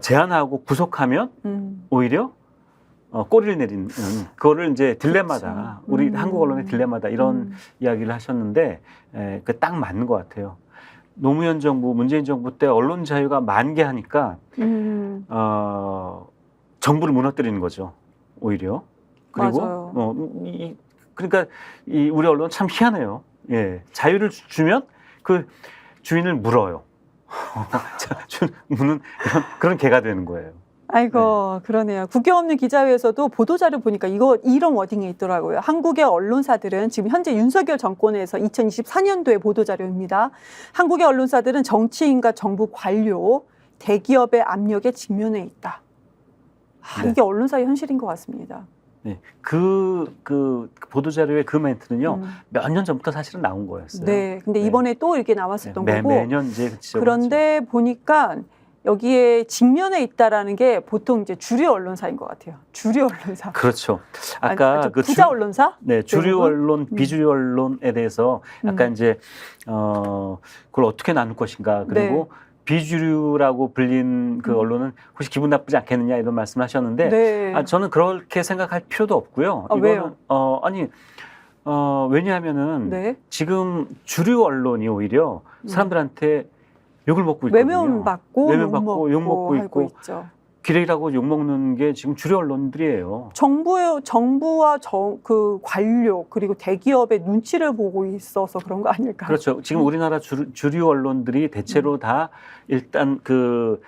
제한하고 구속하면 오히려 꼬리를 내리는 그거를 이제 딜레마다. 그렇죠. 우리 한국 언론의 딜레마다 이런 이야기를 하셨는데 그 딱 맞는 것 같아요. 노무현 정부, 문재인 정부 때 언론 자유가 만개하니까 정부를 무너뜨리는 거죠. 오히려. 그리고 맞아요. 그러니까 우리 언론 참 희한해요. 예, 자유를 주면 그 주인을 물어요. 무는 그런 개가 되는 거예요. 아이고, 그러네요. 국경 없는 기자회에서도 보도자료 보니까 이런 워딩이 있더라고요. 한국의 언론사들은 지금 현재 윤석열 정권에서 2024년도의 보도자료입니다. 한국의 언론사들은 정치인과 정부 관료, 대기업의 압력에 직면해 있다. 네. 이게 언론사의 현실인 것 같습니다. 네, 그 보도자료의 그 멘트는요, 몇 년 전부터 사실은 나온 거였어요. 네, 근데 이번에 또 이렇게 나왔었던 거고. 매년 이제 그런데 보니까 여기에 직면해 있다라는 게 보통 이제 주류 언론사인 것 같아요. 주류 언론사. 그렇죠. 아까 그 부자 언론사? 네, 주류 언론, 비주류 언론에 대해서 아까 네. 이제 그걸 어떻게 나눌 것인가 그리고 비주류라고 불린 그 언론은 혹시 기분 나쁘지 않겠느냐 이런 말씀하셨는데 네. 저는 그렇게 생각할 필요도 없고요. 왜요? 왜냐하면은 네. 지금 주류 언론이 오히려 사람들한테 욕을 먹고 있거든요. 외면받고 외면받고 욕 먹고 하고 있고 있죠. 기레기라고 욕 먹는 게 지금 주류 언론들이에요. 정부와 그 관료 그리고 대기업의 눈치를 보고 있어서 그런 거 아닐까요? 그렇죠. 지금 우리나라 주류 언론들이 대체로 다 일단 그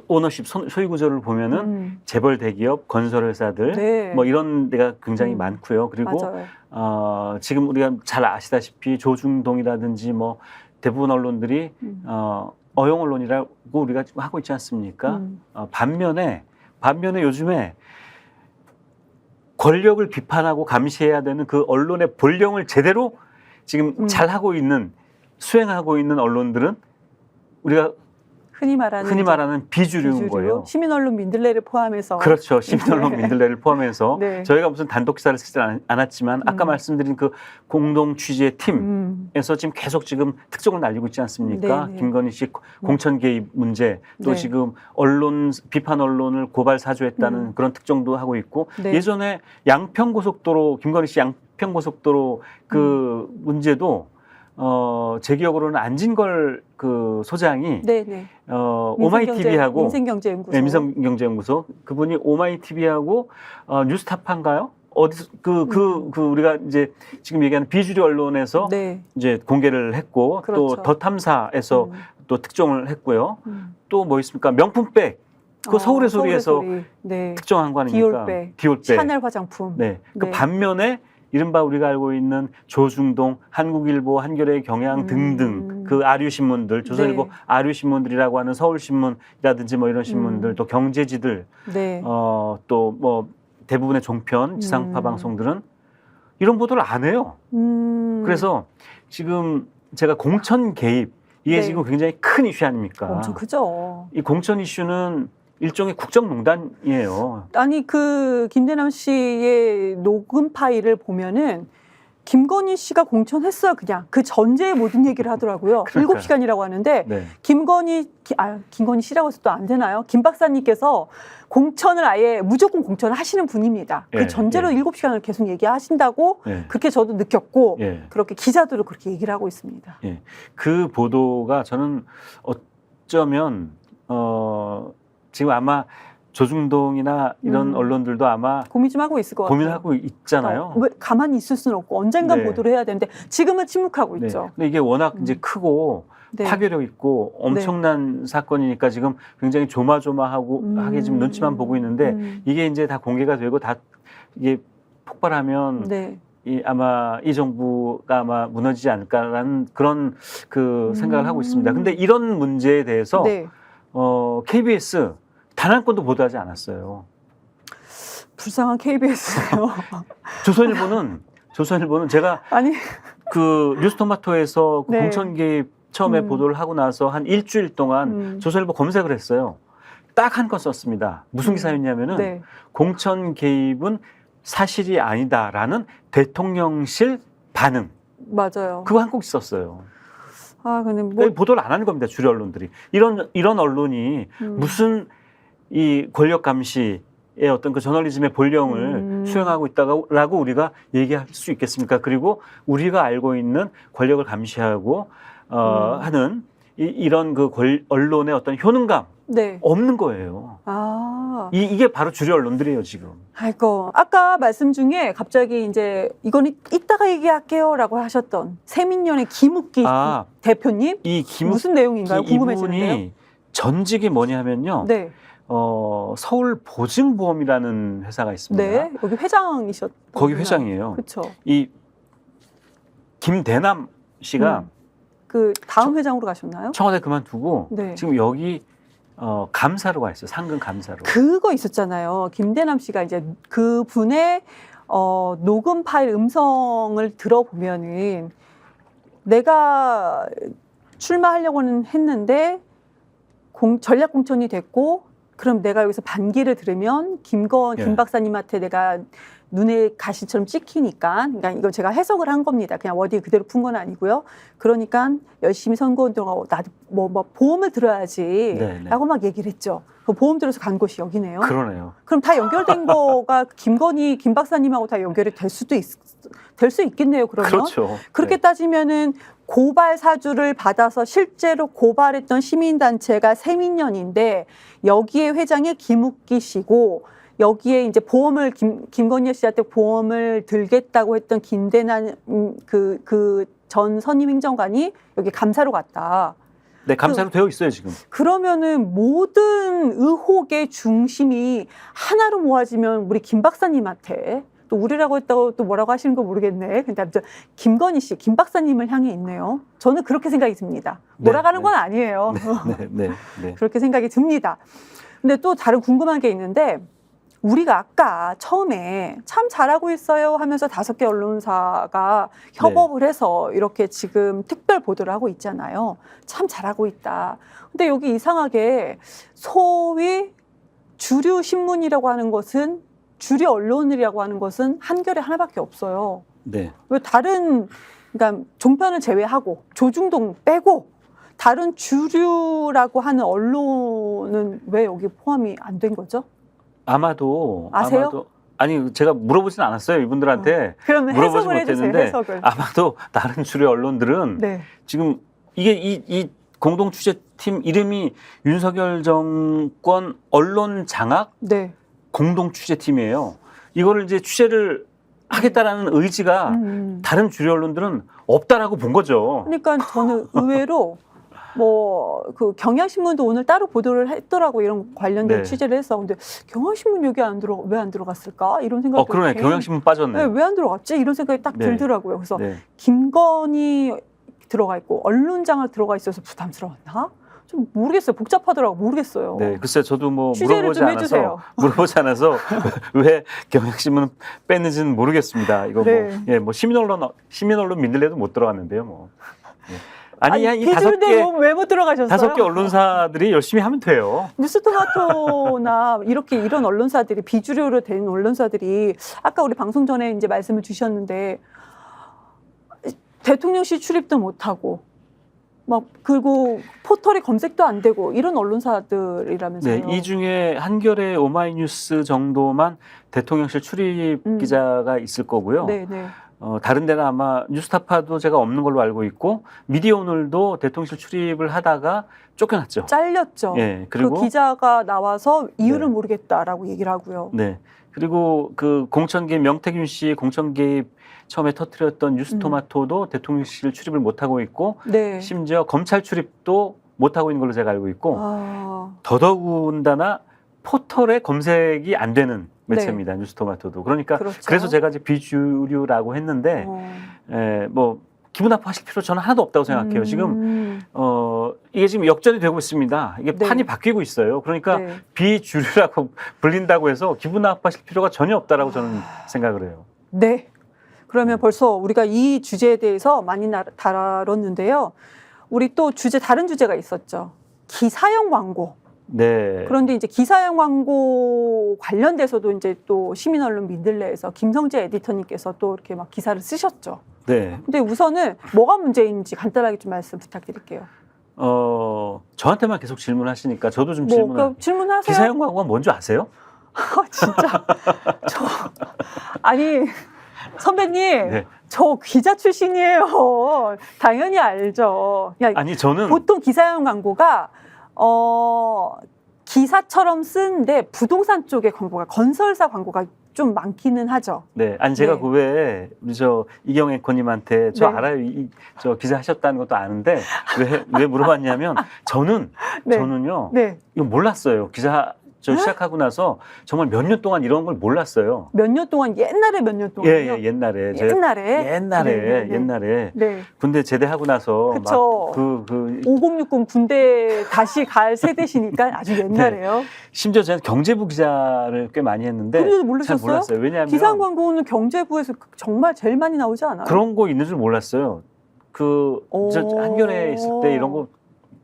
오너십 소유 구조를 보면은 재벌 대기업, 건설회사들 네. 뭐 이런 데가 굉장히 많고요. 그리고 맞아요. 지금 우리가 잘 아시다시피 조중동이라든지 뭐 대부분 언론들이 어용 언론이라고 우리가 지금 하고 있지 않습니까? 반면에 요즘에 권력을 비판하고 감시해야 되는 그 언론의 본령을 제대로 지금 잘 하고 있는 수행하고 있는 언론들은 우리가 흔히 말하는 비주류인 거예요. 시민 언론 민들레를 포함해서 그렇죠. 시민 언론 민들레를 포함해서 네. 저희가 무슨 단독 기사를 쓰지 않았지만 아까 말씀드린 그 공동 취재 팀에서 지금 계속 지금 특종을 날리고 있지 않습니까? 네, 네. 김건희 씨 공천 개입 문제 또 네. 지금 비판 언론을 고발 사주했다는 그런 특종도 하고 있고 네. 예전에 양평고속도로 김건희 씨 양평고속도로 그 문제도 제 기억으로는 안진걸 그 소장이 네네. 오마이TV하고 민생경제연구소. 네, 민생경제연구소 그분이 오마이TV하고 뉴스타파인가요? 어디서 우리가 이제 지금 얘기하는 비주류 언론에서 네. 이제 공개를 했고 그렇죠. 또 더 탐사에서 또 특종을 했고요. 또 뭐 있습니까? 명품백 그 서울의 소리에서 네. 특정한 거 아닙니까? 디올백, 샤넬 화장품. 네. 그 네. 반면에 이른바 우리가 알고 있는 조중동, 한국일보, 한겨레 경향 등등 그 아류신문들, 조선일보 네. 아류신문들이라고 하는 서울신문이라든지 뭐 이런 신문들, 또 경제지들, 네. 또 뭐 대부분의 종편, 지상파 방송들은 이런 보도를 안 해요. 그래서 지금 제가 공천 개입, 이게 네. 지금 굉장히 큰 이슈 아닙니까? 엄청 크죠. 이 공천 이슈는 일종의 국정농단이에요. 아니 그 김대남 씨의 녹음 파일을 보면은 김건희 씨가 공천했어요. 그냥 그 전제의 모든 얘기를 하더라고요. 그러니까요. 7시간이라고 하는데 네. 김건희 씨라고 해서 또 안 되나요? 김 박사님께서 공천을 아예 무조건 공천을 하시는 분입니다. 예, 그 전제로 예. 7시간을 계속 얘기하신다고 예. 그렇게 저도 느꼈고 예. 그렇게 기자들도 그렇게 얘기를 하고 있습니다. 예. 그 보도가 저는 어쩌면 지금 아마 조중동이나 이런 언론들도 아마 고민 좀 하고 있을 것 같아요. 고민하고 있잖아요. 왜 가만히 있을 수는 없고 언젠간 네. 보도를 해야 되는데 지금은 침묵하고 네. 있죠. 근데 이게 워낙 이제 크고 네. 파괴력 있고 엄청난 사건이니까 지금 굉장히 조마조마하게 지금 눈치만 보고 있는데 이게 이제 다 공개가 되고 다 이게 폭발하면 네. 아마 이 정부가 아마 무너지지 않을까라는 그런 그 생각을 하고 있습니다. 근데 이런 문제에 대해서 네. KBS 단 한 건도 보도하지 않았어요. 불쌍한 KBS요. 조선일보는 제가 아니 그 뉴스토마토에서 그 네. 공천 개입 처음에 보도를 하고 나서 한 일주일 동안 조선일보 검색을 했어요. 딱 한 건 썼습니다. 무슨 기사였냐면은 네. 공천 개입은 사실이 아니다라는 대통령실 반응. 맞아요. 그거 한 꼭 썼어요. 아 근데 뭐 그러니까 보도를 안 하는 겁니다. 주류 언론들이. 이런 언론이 무슨 이 권력 감시의 어떤 그 저널리즘의 본령을 수행하고 있다라고 우리가 얘기할 수 있겠습니까? 그리고 우리가 알고 있는 권력을 감시하고 하는 이런 그 언론의 어떤 효능감 네. 없는 거예요. 아. 이게 바로 주류 언론들이에요, 지금. 아이고 아까 말씀 중에 갑자기 이제 이건 이따가 얘기할게요라고 하셨던 세민연의 김욱기 대표님 이 무슨 내용인가요? 궁금해지는데요. 이분이 전직이 뭐냐면요. 네. 서울 보증보험이라는 회사가 있습니다. 네. 여기 회장이셨. 거기 회장이에요. 그렇죠. 이 김대남 씨가 그 다음 회장으로 가셨나요? 청와대 그만두고 네. 지금 여기 감사로 가 있어요. 상근 감사로. 그거 있었잖아요. 김대남 씨가 이제 그분의 녹음 파일 음성을 들어보면은 내가 출마하려고는 했는데 전략 공천이 됐고 그럼 내가 여기서 반기를 들으면 김 박사님한테 내가 눈에 가시처럼 찍히니까, 그러니까 이거 제가 해석을 한 겁니다. 그냥 워딩 그대로 푼 건 아니고요. 그러니까 열심히 선거운동하고 나도 뭐 보험을 들어야지 네, 네. 라고 막 얘기를 했죠. 그 보험 들어서 간 곳이 여기네요. 그러네요. 그럼 다 연결된 거가 김 박사님하고 다 연결이 될 수 있겠네요. 그러면 그렇죠. 그렇게 네. 따지면은 고발 사주를 받아서 실제로 고발했던 시민단체가 세민연인데 여기에 회장이 김욱기 씨고 여기에 이제 보험을 김건희 씨한테 보험을 들겠다고 했던 김대남 그 전 선임 행정관이 여기 감사로 갔다. 네, 감사로 되어 있어요 지금. 그러면은 모든 의혹의 중심이 하나로 모아지면 우리 김 박사님한테 또 우리라고 했다고 또 뭐라고 하시는 거 모르겠네. 근데 아무튼 김건희 씨, 김 박사님을 향해 있네요. 저는 그렇게 생각이 듭니다. 몰아가는 네, 건 아니에요. 네, 네, 네. 그렇게 생각이 듭니다. 근데 또 다른 궁금한 게 있는데 우리가 아까 처음에 참 잘하고 있어요 하면서 5개 언론사가 협업을 해서 이렇게 지금 특별 보도를 하고 있잖아요. 참 잘하고 있다. 근데 여기 이상하게 소위 주류 신문이라고 하는 것은 주류 언론이라고 하는 것은 한겨레 하나밖에 없어요. 네. 왜 다른 그러니까 종편을 제외하고 조중동 빼고 다른 주류라고 하는 언론은 왜 여기 포함이 안 된 거죠? 아마도 아세요? 아니 제가 물어보진 않았어요 이분들한테. 그러면 물어보지 해석을 해주세요. 못했는데 해석을. 아마도 다른 주류 언론들은 네. 지금 이게 이 공동 취재팀 이름이 윤석열 정권 언론 장악 네. 공동 취재팀이에요. 이거를 이제 취재를 하겠다라는 의지가 다른 주류 언론들은 없다라고 본 거죠. 그러니까 저는 의외로 뭐 그 경향신문도 오늘 따로 보도를 했더라고 이런 관련된 네. 취재를 해서 근데 경향신문 여기 왜 안 들어갔을까 이런 생각이 그러네. 경향신문 빠졌네. 왜 안 들어갔지 이런 생각이 딱 네. 들더라고요. 그래서 네. 김건희 들어가 있고 언론장악 들어가 있어서 부담스러웠나? 좀 모르겠어요. 복잡하더라고 모르겠어요. 네, 글쎄 저도 뭐 취재를 좀 해주세요. 물어보지 않아서 왜 경향신문 뺐는지는 모르겠습니다. 이거 네. 뭐 시민 언론 민들레도 못 들어갔는데요, 뭐. 예. 아니 이 5개 왜 못 들어가셨어요? 5개 언론사들이 열심히 하면 돼요. 뉴스토마토나 이런 언론사들이 비주류로 된 언론사들이 아까 우리 방송 전에 이제 말씀을 주셨는데 대통령실 출입도 못하고 막 그리고 포털에 검색도 안 되고 이런 언론사들이라면서요. 네, 이 중에 한겨레 오마이뉴스 정도만 대통령실 출입 기자가 있을 거고요. 네, 네. 다른 데는 아마 뉴스타파도 제가 없는 걸로 알고 있고 미디어오늘도 대통령실 출입을 하다가 쫓겨났죠. 잘렸죠. 예, 그리고 그 기자가 나와서 이유를 네. 모르겠다라고 얘기를 하고요. 네. 그리고 그 공천 개입 명태균 씨 공천 개입 처음에 터뜨렸던 뉴스토마토도 대통령실 출입을 못 하고 있고 네. 심지어 검찰 출입도 못 하고 있는 걸로 제가 알고 있고 더더군다나 포털에 검색이 안 되는 매체입니다. 뉴스토마토도. 그러니까 그렇죠. 그래서 제가 이제 비주류라고 했는데 뭐 기분 나빠하실 필요 저는 하나도 없다고 생각해요. 지금 이게 지금 역전이 되고 있습니다. 이게 네. 판이 바뀌고 있어요. 그러니까 네. 비주류라고 불린다고 해서 기분 나빠하실 필요가 전혀 없다라고 저는 생각을 해요. 네. 그러면 벌써 우리가 이 주제에 대해서 많이 다뤘는데요. 우리 또 다른 주제가 있었죠. 기사형 광고. 네. 그런데 이제 기사형 광고 관련돼서도 이제 또 시민언론 민들레에서 김성재 에디터님께서 또 이렇게 막 기사를 쓰셨죠. 네. 근데 우선은 뭐가 문제인지 간단하게 좀 말씀 부탁드릴게요. 저한테만 계속 질문하시니까 저도 좀 질문하세요. 기사형 광고가 뭔지 아세요? 진짜. 아니, 선배님. 네. 저 기자 출신이에요. 당연히 알죠. 아니, 저는 보통 기사형 광고가 기사처럼 쓰는데 부동산 쪽의 광고가 건설사 광고가 좀 많기는 하죠. 네, 아니 제가 네. 그 외에 우리 이경 앵커님한테 저 네. 알아요, 저 기자 하셨다는 것도 아는데 왜 물어봤냐면 네. 저는요 네. 이거 몰랐어요. 기자 시작하고 나서 정말 몇 년 동안 이런 걸 몰랐어요. 몇 년 동안 옛날에 몇 년 동안요? 예, 옛날에 옛날에 네. 군대 제대하고 나서 그쵸. 막 5060 군대 다시 갈 세대시니까 아주 옛날에요. 심지어 제가 경제부 기자를 꽤 많이 했는데 그런데도 잘 모르셨어요? 몰랐어요. 왜냐하면 기사 광고는 경제부에서 정말 제일 많이 나오지 않아요? 그런 거 있는 줄 몰랐어요. 한겨레에 있을 때 이런 거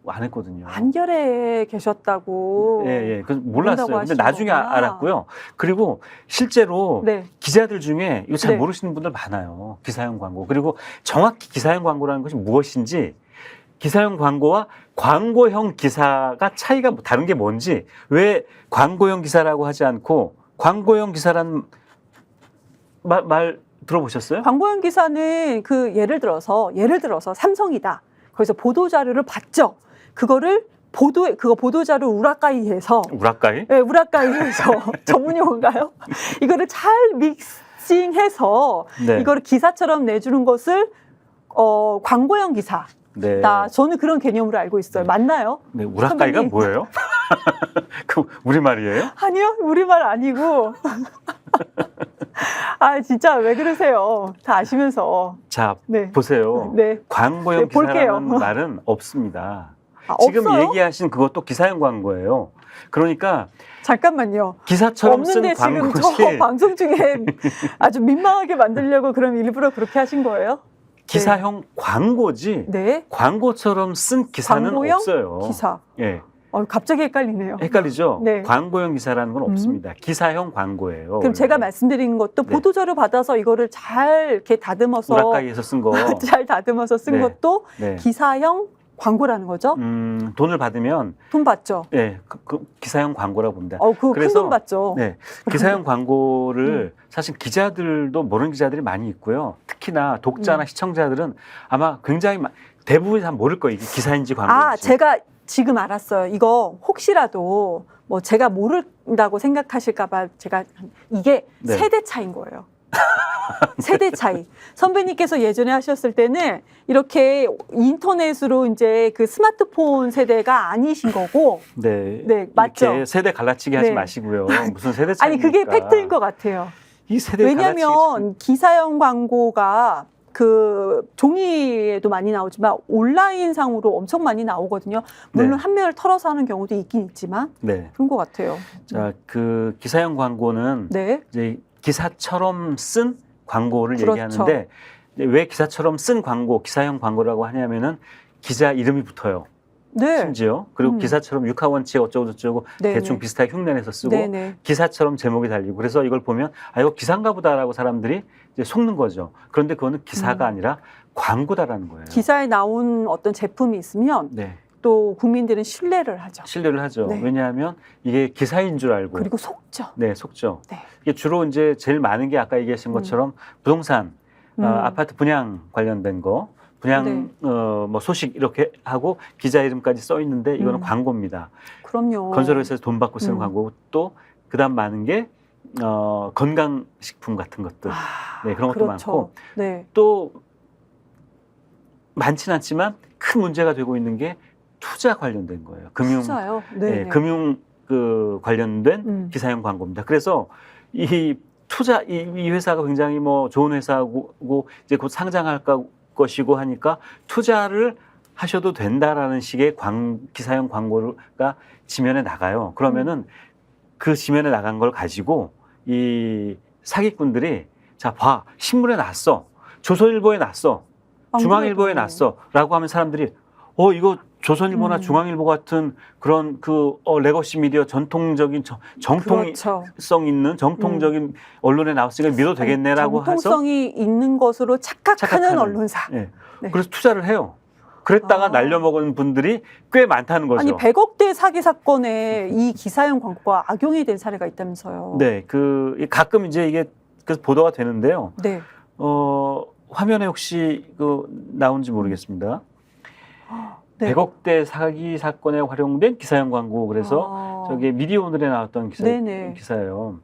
안 했거든요. 한결에 계셨다고. 예, 예. 그 몰랐어요. 모른다고 근데 나중에 하시는구나. 알았고요. 그리고 실제로 네. 기자들 중에 이거 잘 네. 모르시는 분들 많아요. 기사형 광고. 그리고 정확히 기사형 광고라는 것이 무엇인지, 기사형 광고와 광고형 기사가 차이가 다른 게 뭔지, 왜 광고형 기사라고 하지 않고 광고형 기사라는 말 들어보셨어요? 광고형 기사는 그 예를 들어서 삼성이다. 거기서 보도 자료를 봤죠. 그거를 보도 자료 우라카이해서 우라카이? 네, 우라카이해서 전문 용어인가요? 이거를 잘 믹싱해서 네. 이거를 기사처럼 내주는 것을 광고형 기사. 네. 저는 그런 개념으로 알고 있어요. 맞나요? 네, 우라카이가 선배님. 뭐예요? 그 우리말이에요? 아니요, 우리말 아니고. 아, 진짜 왜 그러세요? 다 아시면서. 자, 네. 보세요. 네. 광고형 네, 볼게요. 기사라는 말은 없습니다. 아, 지금 없어요? 얘기하신 그것도 기사형 광고예요. 그러니까 잠깐만요. 기사처럼 쓴 없는데 지금 광고지. 저 방송 중에 아주 민망하게 만들려고 그럼 일부러 그렇게 하신 거예요? 기사형 광고지. 네. 광고처럼 쓴 기사는 광고형 없어요. 기사. 예, 갑자기 헷갈리네요. 헷갈리죠. 네. 광고형 기사라는 건 없습니다. 기사형 광고예요. 그럼 원래. 제가 말씀드린 것도 네. 보도자료 받아서 이거를 잘 이렇게 다듬어서 우라카이에서 쓴 거. 잘 다듬어서 쓴 네. 것도 네. 기사형 광고라는 거죠? 돈을 받으면 돈 받죠? 예, 그 기사형 광고라고 봅니다. 그거 그래서 큰돈 받죠? 네, 기사형 광고를 사실 기자들도 모르는 기자들이 많이 있고요. 특히나 독자나 시청자들은 아마 굉장히 대부분이 다 모를 거예요. 이게 기사인지 광고인지. 제가 지금 알았어요. 이거 혹시라도 뭐 제가 모른다고 생각하실까봐 제가 이게 네. 세대 차이인 거예요. 세대 차이. 선배님께서 예전에 하셨을 때는 이렇게 인터넷으로 이제 그 스마트폰 세대가 아니신 거고. 네, 네, 맞죠? 이렇게 세대 갈라치기 하지 네. 마시고요. 무슨 세대 차이? 아니 그게 팩트인 것 같아요. 이 세대 왜냐하면 기사형 광고가 그 종이에도 많이 나오지만 온라인상으로 엄청 많이 나오거든요. 물론 네. 한 면을 털어서 하는 경우도 있긴 있지만 네, 그런 것 같아요. 자, 그 기사형 광고는 네, 이제 기사처럼 쓴 광고를 그렇죠. 얘기하는데 왜 기사처럼 쓴 광고, 기사형 광고라고 하냐면은 기자 이름이 붙어요. 네, 심지어 그리고 음. 기사처럼 육하원칙 어쩌고 저쩌고 네, 대충 네. 비슷하게 흉내내서 쓰고 네, 네. 기사처럼 제목이 달리고 그래서 이걸 보면 이거 기사인가 보다라고 사람들이 이제 속는 거죠. 그런데 그거는 기사가 아니라 광고다라는 거예요. 기사에 나온 어떤 제품이 있으면 네, 또 국민들은 신뢰를 하죠. 신뢰를 하죠. 네. 왜냐하면 이게 기사인 줄 알고 그리고 속죠. 네, 속죠. 네. 이게 주로 이제 제일 많은 게 아까 얘기하신 것처럼 부동산, 아파트 분양 관련된 거, 분양 네. 뭐 소식 이렇게 하고 기자 이름까지 써 있는데 이거는 광고입니다. 그럼요. 건설회사에서 돈 받고 쓰는 광고. 또 그다음 많은 게 건강식품 같은 것들. 네, 그런 것도 그렇죠. 많고 네. 또 많지는 않지만 큰 문제가 되고 있는 게 투자 관련된 거예요. 투자요. 네, 네, 네. 금융 그 관련된 기사형 광고입니다. 그래서 이 투자 이 회사가 굉장히 뭐 좋은 회사고 이제 곧 상장할 것이고 하니까 투자를 하셔도 된다라는 식의 기사형 광고가 지면에 나가요. 그러면은 그 지면에 나간 걸 가지고 이 사기꾼들이 자, 봐. 신문에 났어. 조선일보에 났어. 중앙일보에 났어라고 하면 사람들이 이거 조선일보나 중앙일보 같은 그런 그 레거시 미디어 전통적인 정통성 있는 정통적인 언론에 나왔으니까 믿어도 되겠네라고 해서 정통성이 있는 것으로 착각하는 언론사. 네. 네. 그래서 투자를 해요. 그랬다가 날려먹은 분들이 꽤 많다는 거죠. 아니 100억대 사기 사건에 이 기사형 광고가 악용이 된 사례가 있다면서요. 네, 그 가끔 이제 이게 그래서 보도가 되는데요. 네. 화면에 혹시 그 나온지 모르겠습니다. 네. 100억대 사기 사건에 활용된 기사형 광고. 그래서 저기 미디어 오늘에 나왔던 기사예요.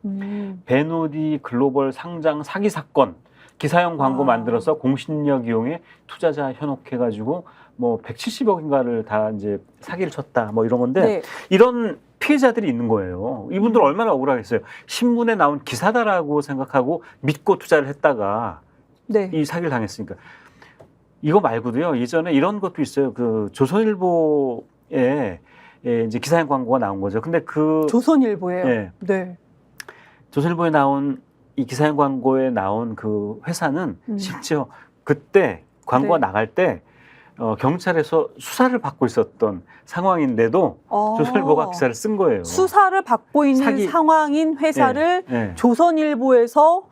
베누디 글로벌 상장 사기 사건. 기사형 광고 만들어서 공신력 이용해 투자자 현혹해가지고 뭐 170억인가를 다 이제 사기를 쳤다. 뭐 이런 건데 네. 이런 피해자들이 있는 거예요. 이분들 얼마나 억울하겠어요. 신문에 나온 기사다라고 생각하고 믿고 투자를 했다가 네. 이 사기를 당했으니까. 이거 말고도요. 예전에 이런 것도 있어요. 그 조선일보에 이제 기사형 광고가 나온 거죠. 근데 그 조선일보예요. 네. 네. 조선일보에 나온 이 기사형 광고에 나온 그 회사는 심지어 그때 광고가 나갈 때 경찰에서 수사를 받고 있었던 상황인데도 조선일보가 기사를 쓴 거예요. 수사를 받고 있는 사기. 상황인 회사를 네. 조선일보에서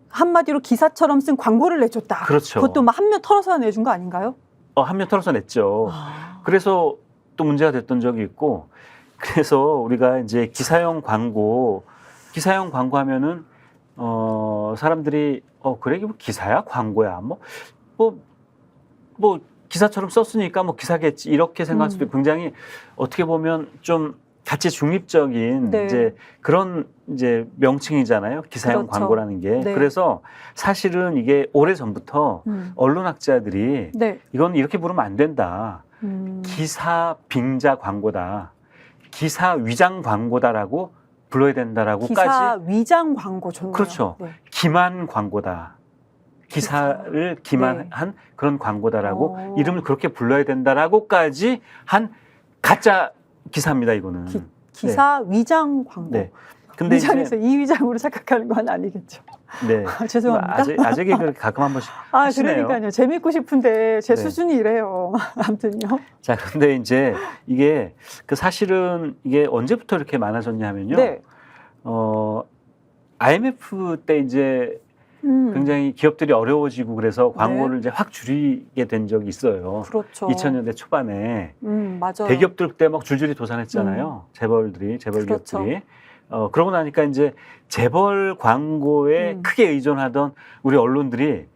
한마디로 기사처럼 쓴 광고를 내줬다. 그렇죠. 그것도 막 한 면 털어서 내준 거 아닌가요? 한 면 털어서 냈죠. 그래서 또 문제가 됐던 적이 있고, 그래서 우리가 이제 기사형 광고 하면은 사람들이 그래 이게 뭐 기사야 광고야 뭐 기사처럼 썼으니까 뭐 기사겠지 이렇게 생각할 수도 있고, 굉장히 어떻게 보면 좀 가치 중립적인 네. 이제 그런 이제 명칭이잖아요. 기사형 그렇죠. 광고라는 게. 네. 그래서 사실은 이게 오래 전부터 언론학자들이 네. 이건 이렇게 부르면 안 된다. 음. 기사 빙자 광고다. 기사 위장 광고다라고 불러야 된다라고까지. 기사 위장 광고 좋네요. 그렇죠. 네. 기만 광고다. 기사를 기만한 그런 광고다라고 이름을 그렇게 불러야 된다라고까지 한 가짜 기사입니다. 이거는. 기사 위장 광고. 네. 근데 위장에서 이 위장으로 착각하는 건 아니겠죠. 네. 죄송합니다. 아재 개그를 가끔 한 번씩 하시네요. 그러니까요. 재밌고 싶은데 제 네. 수준이 이래요. 아무튼요. 자, 근데 이제 이게 사실은 이게 언제부터 이렇게 많아졌냐면요. 네. IMF 때 이제 굉장히 기업들이 어려워지고 그래서 광고를 이제 확 줄이게 된 적이 있어요. 그렇죠. 2000년대 초반에 맞아요. 대기업들 때 막 줄줄이 도산했잖아요. 재벌 그렇죠. 기업들이. 그러고 나니까 이제 재벌 광고에 크게 의존하던 우리 언론들이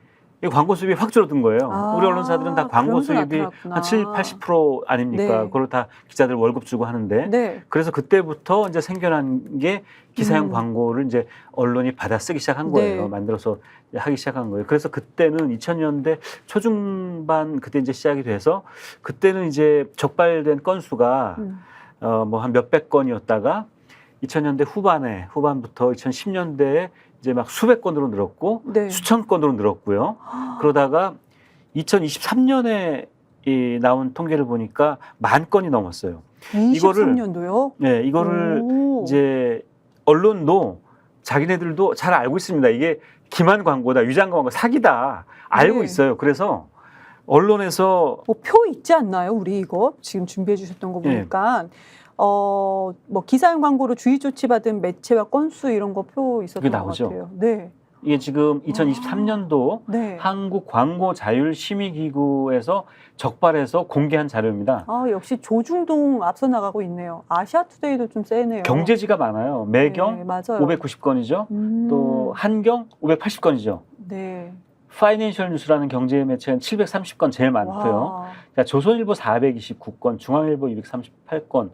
이 광고 수입이 확 줄어든 거예요. 우리 언론사들은 다 광고 그런 게 수입이 나타났구나. 한 70~80% 아닙니까? 네. 그걸 다 기자들 월급 주고 하는데. 네. 그래서 그때부터 이제 생겨난 게 기사형 광고를 이제 언론이 받아 쓰기 시작한 거예요. 네. 만들어서 하기 시작한 거예요. 그래서 그때는 2000년대 초중반 그때 이제 시작이 돼서 그때는 이제 적발된 건수가 뭐 한 몇백 건이었다가 2000년대 후반부터 2010년대에 이제 막 수백 건으로 늘었고 네. 수천 건으로 늘었고요. 그러다가 2023년에 나온 통계를 보니까 10,000건이 넘었어요. 23년도요? 네, 이거를 이제 언론도 자기네들도 잘 알고 있습니다. 이게 기만 광고다, 위장 광고, 사기다 알고 네. 있어요. 그래서 언론에서 뭐 표 있지 않나요? 우리 이거 지금 준비해 주셨던 거 보니까 뭐 기사형 광고로 주의 조치받은 매체와 건수 이런 거 표 있었던 그게 것 나오죠. 같아요. 네. 이게 지금 2023년도 네. 한국 광고 자율 심의 기구에서 적발해서 공개한 자료입니다. 역시 조중동 앞서 나가고 있네요. 아시아투데이도 좀 세네요. 경제지가 많아요. 매경 네, 맞아요. 590건이죠. 또 한경 580건이죠. 네. 파이낸셜 뉴스라는 경제 매체는 730건 제일 많고요. 와. 자, 조선일보 429건, 중앙일보 238건,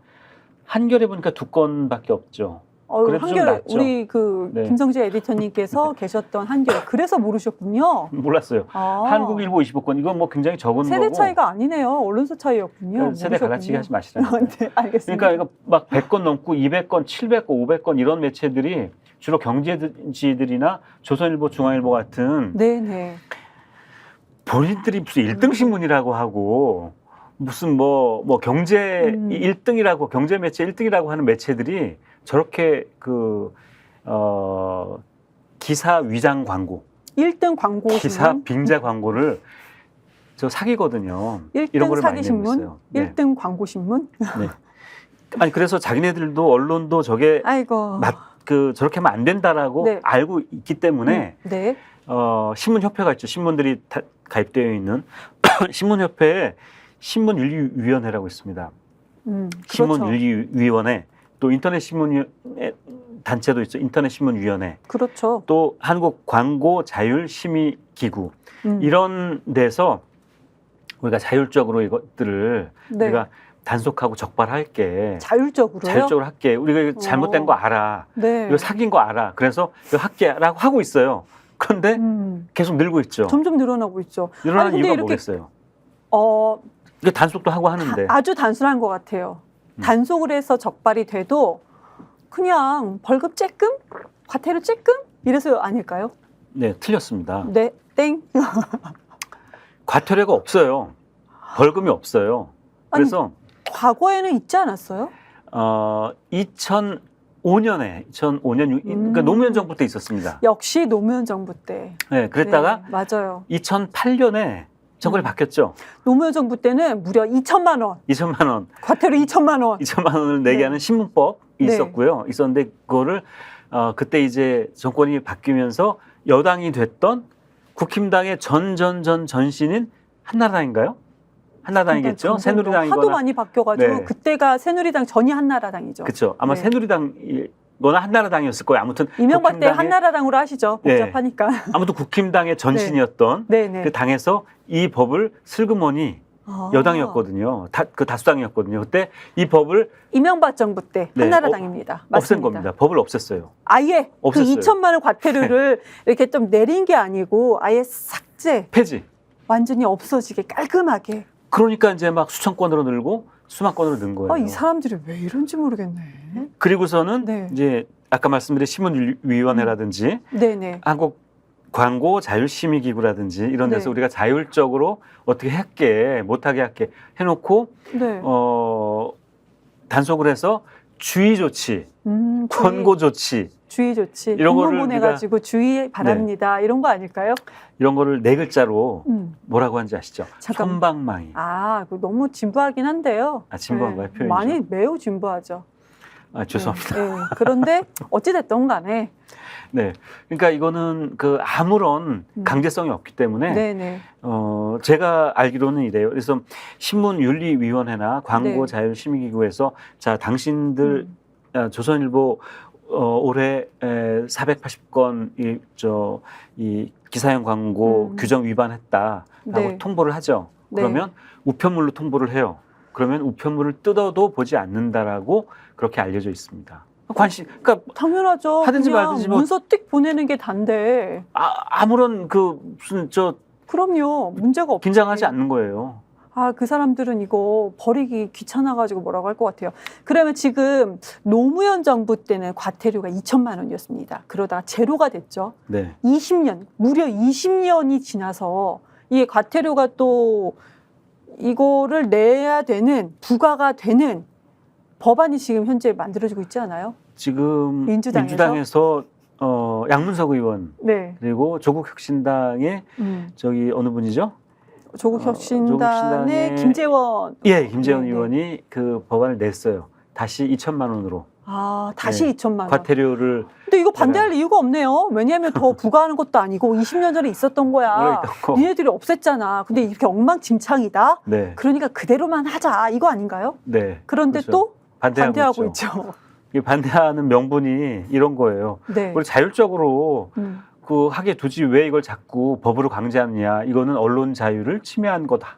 한겨레 보니까 2건밖에 없죠. 그래도 좀 한겨레 낫죠. 우리 네. 김성재 에디터님께서 계셨던 한겨레 그래서 모르셨군요. 몰랐어요. 한국일보 25건, 이건 뭐 굉장히 적은 세대 거고. 차이가 아니네요. 언론사 차이였군요. 세대 갈라치기 하지 마시라니까. 네, 알겠습니다. 그러니까 이거 막 100건 넘고 200건, 700건, 500건 이런 매체들이 주로 경제지들이나 조선일보, 중앙일보 같은 네네. 본인들이 무슨 1등 신문이라고 하고 무슨 뭐 경제 1등이라고 경제 매체 1등이라고 하는 매체들이 저렇게 기사 위장 광고, 1등 광고 기사 신문, 빙자 광고를 저 사기거든요. 1등 이런 거를 많이 사기 내고 신문, 있어요. 네. 1등 광고 신문. 네. 아니 그래서 자기네들도 언론도 저게 아이고. 저렇게 하면 안 된다라고 네. 알고 있기 때문에 네. 신문협회가 있죠. 신문들이 다 가입되어 있는 신문협회에 신문윤리위원회라고 있습니다. 그렇죠. 신문윤리위원회, 또 인터넷 신문 단체도 있죠. 인터넷 신문위원회, 그렇죠. 또 한국 광고 자율 심의 기구 이런 데서 우리가 자율적으로 이것들을 네. 우리가 단속하고 적발할게. 자율적으로요? 자율적으로 할게. 우리가 이거 잘못된 거 알아. 네. 이거 사귄 거 알아. 그래서 이거 할게라고 하고 있어요. 그런데 계속 늘고 있죠. 점점 늘어나고 있죠. 늘어나는 근데 이유가 이렇게 뭐겠어요? 이게 단속도 하고 하는데. 아주 단순한 것 같아요. 단속을 해서 적발이 돼도 그냥 벌금 쬐끔? 과태료 쬐끔? 이래서 아닐까요? 네, 틀렸습니다. 네, 땡. 과태료가 없어요. 벌금이 없어요. 그래서 과거에는 있지 않았어요? 2005년 그러니까 노무현 정부 때 있었습니다. 역시 노무현 정부 때. 네, 그랬다가 네, 맞아요. 2008년에 정권이 바뀌었죠. 노무현 정부 때는 무려 2천만 원, 2천만 원, 과태료 2천만 원. 2천만 원을 내게 네. 하는 신문법이 네. 있었고요. 있었는데 그거를 그때 이제 정권이 바뀌면서 여당이 됐던 국힘당의 전신인 한나라당인가요? 한나라당이겠죠. 하도 새누리당이거나. 많이 바뀌어가지고 네. 그때가 새누리당 전이 한나라당이죠. 그렇죠. 아마 네. 새누리당이거나 한나라당이었을 거예요. 아무튼 이명박 때 국힘당의- 한나라당으로 하시죠. 네. 복잡하니까. 아무튼 국힘당의 전신이었던 네네. 그 당에서 이 법을 슬그머니 아. 여당이었거든요. 그 다수당이었거든요. 그때 이 법을 이명박 정부 때 네, 한나라당입니다. 없앤 맞습니다. 겁니다. 법을 없앴어요. 아예 그 없앴어요. 2천만 원 과태료를 이렇게 좀 내린 게 아니고 아예 삭제, 폐지. 완전히 없어지게 깔끔하게. 그러니까 이제 막 수천 건으로 늘고 수만 건으로 는 거예요. 이 사람들이 왜 이런지 모르겠네. 그리고서는 네. 이제 아까 말씀드린 신문위원회라든지 네네. 한국 광고 자율심의기구라든지 이런 데서 네. 우리가 자율적으로 어떻게 할게 못하게 할게 해놓고 네. 단속을 해서 주의 조치, 권고 조치 주의 조치. 이런 거를 공문 보내가지고 주의 바랍니다. 이런 거 아닐까요? 이런 거를 네 글자로 음. 뭐라고 하는지 아시죠? 잠깐만. 선방망이. 그거 너무 진부하긴 한데요. 진부한가요? 표현이죠? 많이 매우 진부하죠. 죄송합니다. 네. 그런데 어찌됐든 간에. 네. 그러니까 이거는 아무런 강제성이 없기 때문에 네네. 제가 알기로는 이래요. 그래서 신문윤리위원회나 광고 네. 자율심의기구에서 자 당신들 조선일보 올해 480건 이 기사형 광고 규정 위반했다라고 네. 통보를 하죠. 네. 그러면 우편물로 통보를 해요. 그러면 우편물을 뜯어도 보지 않는다라고 그렇게 알려져 있습니다. 그러니까 당연하죠. 하든지 그냥 말든지 뭐- 문서 띡 보내는 게 단데. 아무런 무슨 그럼요. 문제가 없지. 긴장하지 않는 거예요. 그 사람들은 이거 버리기 귀찮아가지고 뭐라고 할 것 같아요. 그러면 지금 노무현 정부 때는 과태료가 2천만 원이었습니다. 그러다가 제로가 됐죠. 네. 20년, 무려 20년이 지나서 이게 과태료가 또 이거를 내야 되는, 부과가 되는 법안이 지금 현재 만들어지고 있지 않아요? 지금 민주당에서? 민주당에서 양문석 의원 네. 그리고 조국혁신당의 어느 분이죠? 조국혁신단의 조국혁신당의- 김재원. 김재원 네, 네. 의원이 그 법안을 냈어요. 다시 2천만 원으로 다시 네. 2천만 원. 과태료를 근데 이거 반대할 이유가 없네요. 왜냐하면 더 부과하는 것도 아니고 20년 전에 있었던 거야. 올라있던 거. 니네들이 없앴잖아. 근데 이렇게 엉망진창이다. 네, 그러니까 그대로만 하자. 이거 아닌가요? 네. 그런데 그렇죠. 또 반대하고 있죠. 이 반대하는 명분이 이런 거예요. 네. 우리 자율적으로 음. 하게 두지 왜 이걸 자꾸 법으로 강제하느냐. 이거는 언론 자유를 침해한 거다.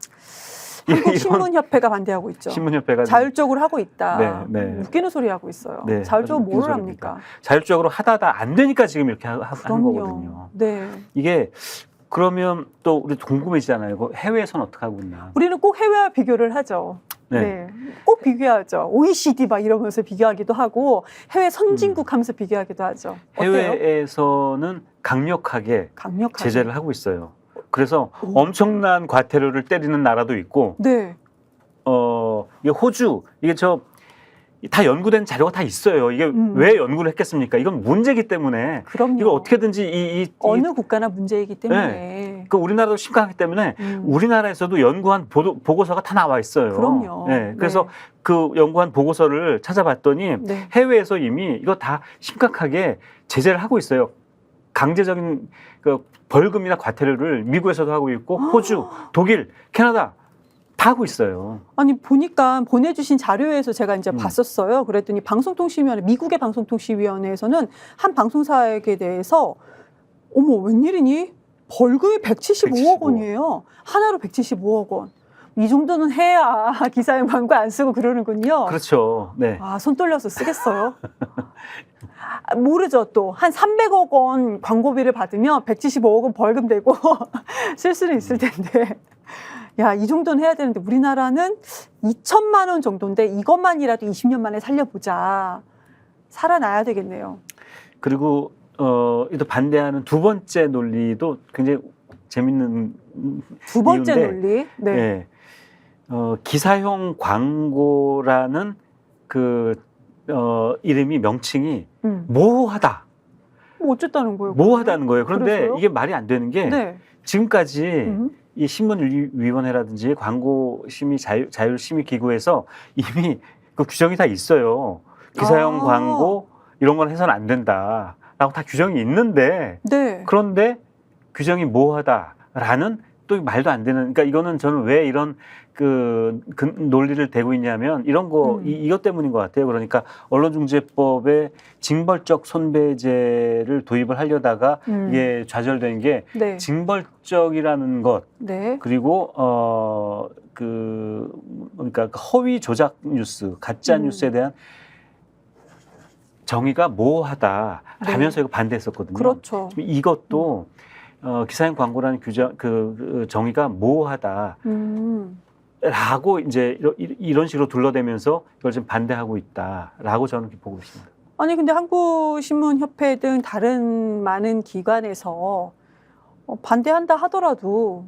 한국신문협회가 반대하고 있죠. 신문협회가 자율적으로 하고 있다. 네, 네. 웃기는 소리 하고 있어요. 네, 자율적으로 아주 웃기는 뭘 소리입니다. 합니까? 자율적으로 하다가 안 되니까 지금 이렇게 하는 그럼요. 거거든요. 네. 이게 그러면 또 우리 궁금해지잖아요. 해외에서는 어떻게 하고 있나? 우리는 꼭 해외와 비교를 하죠. 네. 꼭 비교하죠. OECD 막 이러면서 비교하기도 하고 해외 선진국 하면서 비교하기도 하죠. 어때요? 해외에서는 강력하게 강력하게. 제재를 하고 있어요. 그래서 오. 엄청난 과태료를 때리는 나라도 있고, 네. 이게 호주, 이게 다 연구된 자료가 다 있어요. 이게 왜 연구를 했겠습니까? 이건 문제이기 때문에 그럼요. 이걸 어떻게든지 어느 국가나 문제이기 때문에. 우리나라도 심각하기 때문에 우리나라에서도 연구한 보고서가 다 나와 있어요. 그럼요. 네, 그래서 그 연구한 보고서를 찾아봤더니 네. 해외에서 이미 이거 다 심각하게 제재를 하고 있어요. 강제적인 벌금이나 과태료를 미국에서도 하고 있고 호주, 독일, 캐나다 다 하고 있어요. 아니 보니까 보내주신 자료에서 제가 이제 봤었어요. 그랬더니 방송통신위원회, 미국의 방송통신위원회에서는 한 방송사에게 대해서 어머 웬일이니? 벌금이 175억 원이에요. 하나로 175억 원. 이 정도는 해야 기사형 광고 안 쓰고 그러는군요. 그렇죠. 네. 손 떨려서 쓰겠어요? 모르죠. 또 한 300억 원 광고비를 받으면 175억 원 벌금 내고 쓸 수는 있을 텐데. 야, 이 정도는 해야 되는데 우리나라는 2천만 원 정도인데 이것만이라도 20년 만에 살려보자. 살아나야 되겠네요. 그리고 또 반대하는 두 번째 논리도 굉장히 재밌는 두 번째 이유인데, 논리. 네. 예. 기사형 광고라는 이름이 명칭이 모호하다. 뭐 어쨌다는 거예요? 모호하다는 거예요. 그런데 그래서요? 이게 말이 안 되는 게 네. 지금까지 이 신문위원회라든지 광고심의 자율심의기구에서 이미 그 규정이 다 있어요. 기사용 광고 이런 건 해서는 안 된다라고 다 규정이 있는데 네. 그런데 규정이 모호하다라는 또 말도 안 되는. 그러니까 이거는 저는 왜 이런 그 논리를 대고 있냐면 이런 거 이것 때문인 것 같아요. 그러니까 언론중재법에 징벌적 손배제를 도입을 하려다가 이게 좌절된 게 네. 징벌적이라는 것 네. 그리고 그러니까 허위 조작 뉴스, 가짜 뉴스에 대한 정의가 모호하다라면서 이거 반대했었거든요. 그렇죠. 지금 이것도 기사용 광고라는 규정 그 정의가 모호하다. 라고 이제 이런 식으로 둘러대면서 이걸 좀 반대하고 있다라고 저는 이렇게 보고 있습니다. 아니 근데 한국신문협회 등 다른 많은 기관에서 반대한다 하더라도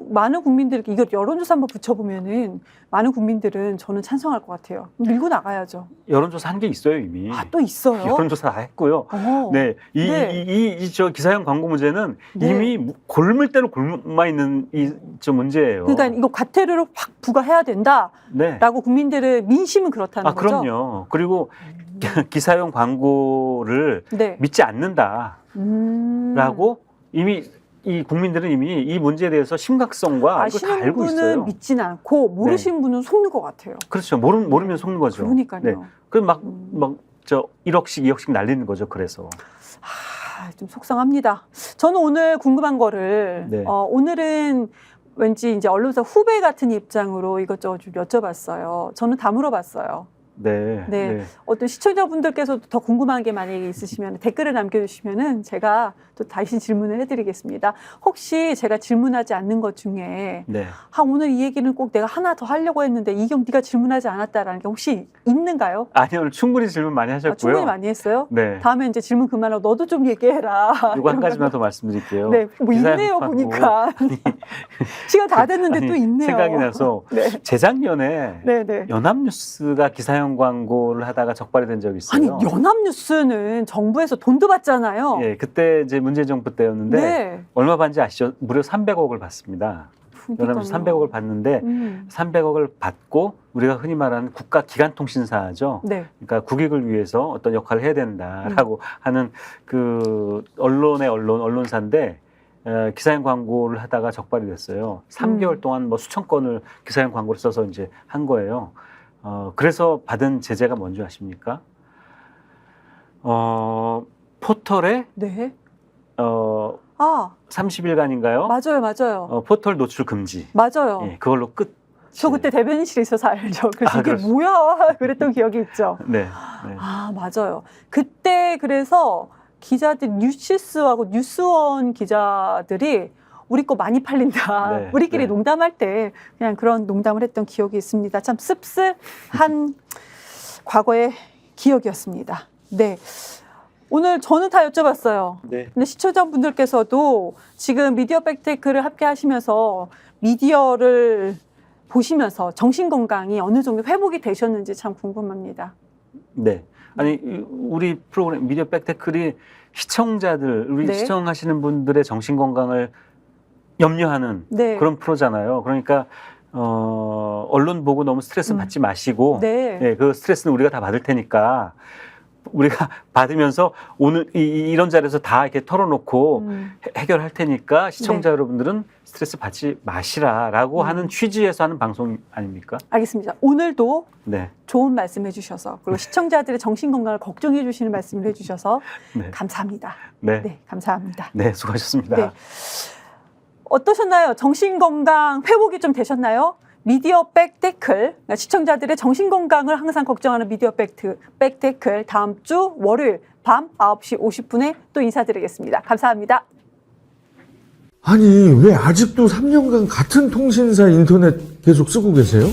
많은 국민들 이거 여론조사 한번 붙여보면은 많은 국민들은 저는 찬성할 것 같아요. 밀고 나가야죠. 여론조사 한 게 있어요 이미. 아, 또 있어요? 여론조사 다 했고요. 네, 저 기사용 광고 문제는 네. 이미 골물 대로 골마 있는 저 문제예요. 그러니까 이거 과태료를 확 부과해야 된다라고 네. 국민들의 민심은 그렇다는 거죠. 그럼요. 그리고 기사용 광고를 네. 믿지 않는다라고 이미 이 국민들은 이미 이 문제에 대해서 심각성과 이걸 다 아시는 알고 분은 있어요. 믿진 않고 모르시는 분은 속는 것 같아요. 그렇죠. 모르면 속는 거죠. 그러니까요. 네. 막 저 1억씩 2억씩 날리는 거죠. 그래서. 좀 속상합니다. 저는 오늘 궁금한 거를 네. 오늘은 왠지 이제 언론사 후배 같은 입장으로 이것저것 좀 여쭤봤어요. 저는 다 물어봤어요. 네. 네. 네. 어떤 시청자분들께서도 더 궁금한 게 만약에 있으시면 댓글을 남겨주시면은 제가 또 다시 질문을 해드리겠습니다. 혹시 제가 질문하지 않는 것 중에 네. 오늘 이 얘기는 꼭 내가 하나 더 하려고 했는데 이경 네가 질문하지 않았다라는 게 혹시 있는가요? 아니 오늘 충분히 질문 많이 하셨고요. 충분히 많이 했어요? 네. 다음에 이제 질문 그만하고 너도 좀 얘기해라. 이거 한 가지만 더 말씀드릴게요. 네, 뭐 기사용 있네요 광고. 보니까 시간 다 됐는데 아니, 또 있네요. 생각이 나서 네, 재작년에 네, 네. 연합뉴스가 기사용 광고를 하다가 적발이 된 적이 있어요. 아니 연합뉴스는 정부에서 돈도 받잖아요. 예, 그때 이제 문재인 정부 때였는데 네. 얼마 받는지 아시죠? 무려 300억을 받습니다. 연합뉴스 300억을 받는데 300억을 받고 우리가 흔히 말하는 국가 기간통신사죠. 네. 그러니까 국익을 위해서 어떤 역할을 해야 된다라고 하는 그 언론사인데 기사용 광고를 하다가 적발이 됐어요. 3개월 동안 뭐 수천 건을 기사용 광고를 써서 이제 한 거예요. 그래서 받은 제재가 뭔지 아십니까? 포털에 네. 30일간인가요? 맞아요. 포털 노출 금지. 맞아요. 예, 그걸로 끝. 저 그때 대변인실에 있어서 알죠. 그래서 이게 그렇습니다. 뭐야 그랬던 기억이 있죠. 네. 네. 맞아요. 그때 그래서 기자들 뉴시스하고 뉴스원 기자들이 우리 거 많이 팔린다. 네, 우리끼리 네. 농담할 때 그냥 그런 농담을 했던 기억이 있습니다. 참 씁쓸한 과거의 기억이었습니다. 네. 오늘 저는 다 여쭤봤어요. 네. 근데 시청자분들께서도 지금 미디어 팩트체크를 함께 하시면서 미디어를 보시면서 정신건강이 어느 정도 회복이 되셨는지 참 궁금합니다. 네. 아니 우리 프로그램 미디어 팩트체크이 시청자들, 우리 네. 시청하시는 분들의 정신 건강을 염려하는 네. 그런 프로잖아요. 그러니까 언론 보고 너무 스트레스 받지 마시고, 네. 예, 그 스트레스는 우리가 다 받을 테니까 우리가 받으면서 오늘 이런 자리에서 다 이렇게 털어놓고 해결할 테니까 시청자 네. 여러분들은 스트레스 받지 마시라라고 하는 취지에서 하는 방송 아닙니까? 알겠습니다. 오늘도 네. 좋은 말씀 해주셔서 그리고 시청자들의 정신건강을 걱정해 주시는 말씀을 해주셔서 네. 감사합니다. 네. 네, 감사합니다. 네, 수고하셨습니다. 네. 어떠셨나요? 정신건강 회복이 좀 되셨나요? 미디어 백태클, 그러니까 시청자들의 정신건강을 항상 걱정하는 미디어 백태클 다음 주 월요일 밤 9시 50분에 또 인사드리겠습니다. 감사합니다. 아니, 왜 아직도 3년간 같은 통신사 인터넷 계속 쓰고 계세요?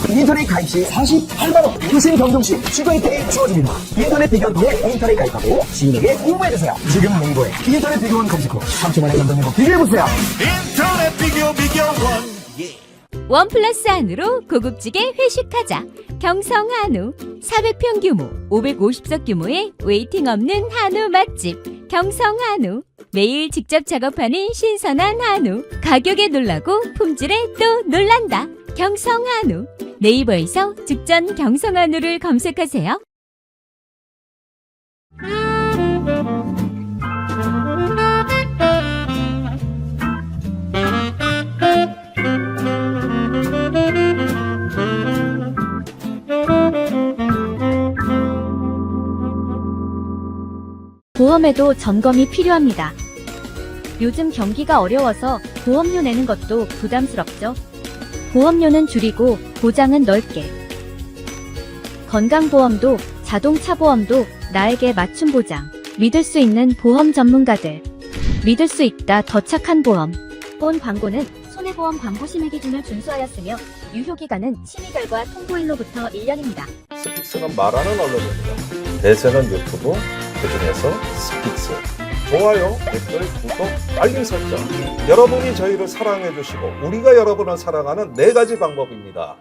인터넷 가입 시 48만원 교신 변경 시 추가 혜택이 주어집니다. 인터넷 비교원 통해 인터넷 가입하고 지인에게 홍보해주세요. 지금 네이버에 인터넷 비교원 검색 후 3초만에 연동되고 비교해보세요. 인터넷 비교원 원 플러스 안으로 고급지게 회식하자. 경성 한우 400평 규모 550석 규모의 웨이팅 없는 한우 맛집 경성한우. 매일 직접 작업하는 신선한 한우. 가격에 놀라고 품질에 또 놀란다. 경성한우. 네이버에서 죽전 경성한우를 검색하세요. 보험에도 점검이 필요합니다. 요즘 경기가 어려워서 보험료 내는 것도 부담스럽죠. 보험료는 줄이고 보장은 넓게. 건강보험도 자동차 보험도 나에게 맞춤 보장. 믿을 수 있는 보험 전문가들. 믿을 수 있다 더 착한 보험. 본 광고는 손해보험 광고 심의 기준을 준수하였으며 유효기간은 심의 결과 통보일로부터 1년입니다. 스픽스는 말하는 언론입니다. 대세는 유튜브, 그중에서 스픽스. 좋아요, 댓글, 구독, 알림 설정. 여러분이 저희를 사랑해 주시고 우리가 여러분을 사랑하는 4가지 방법입니다.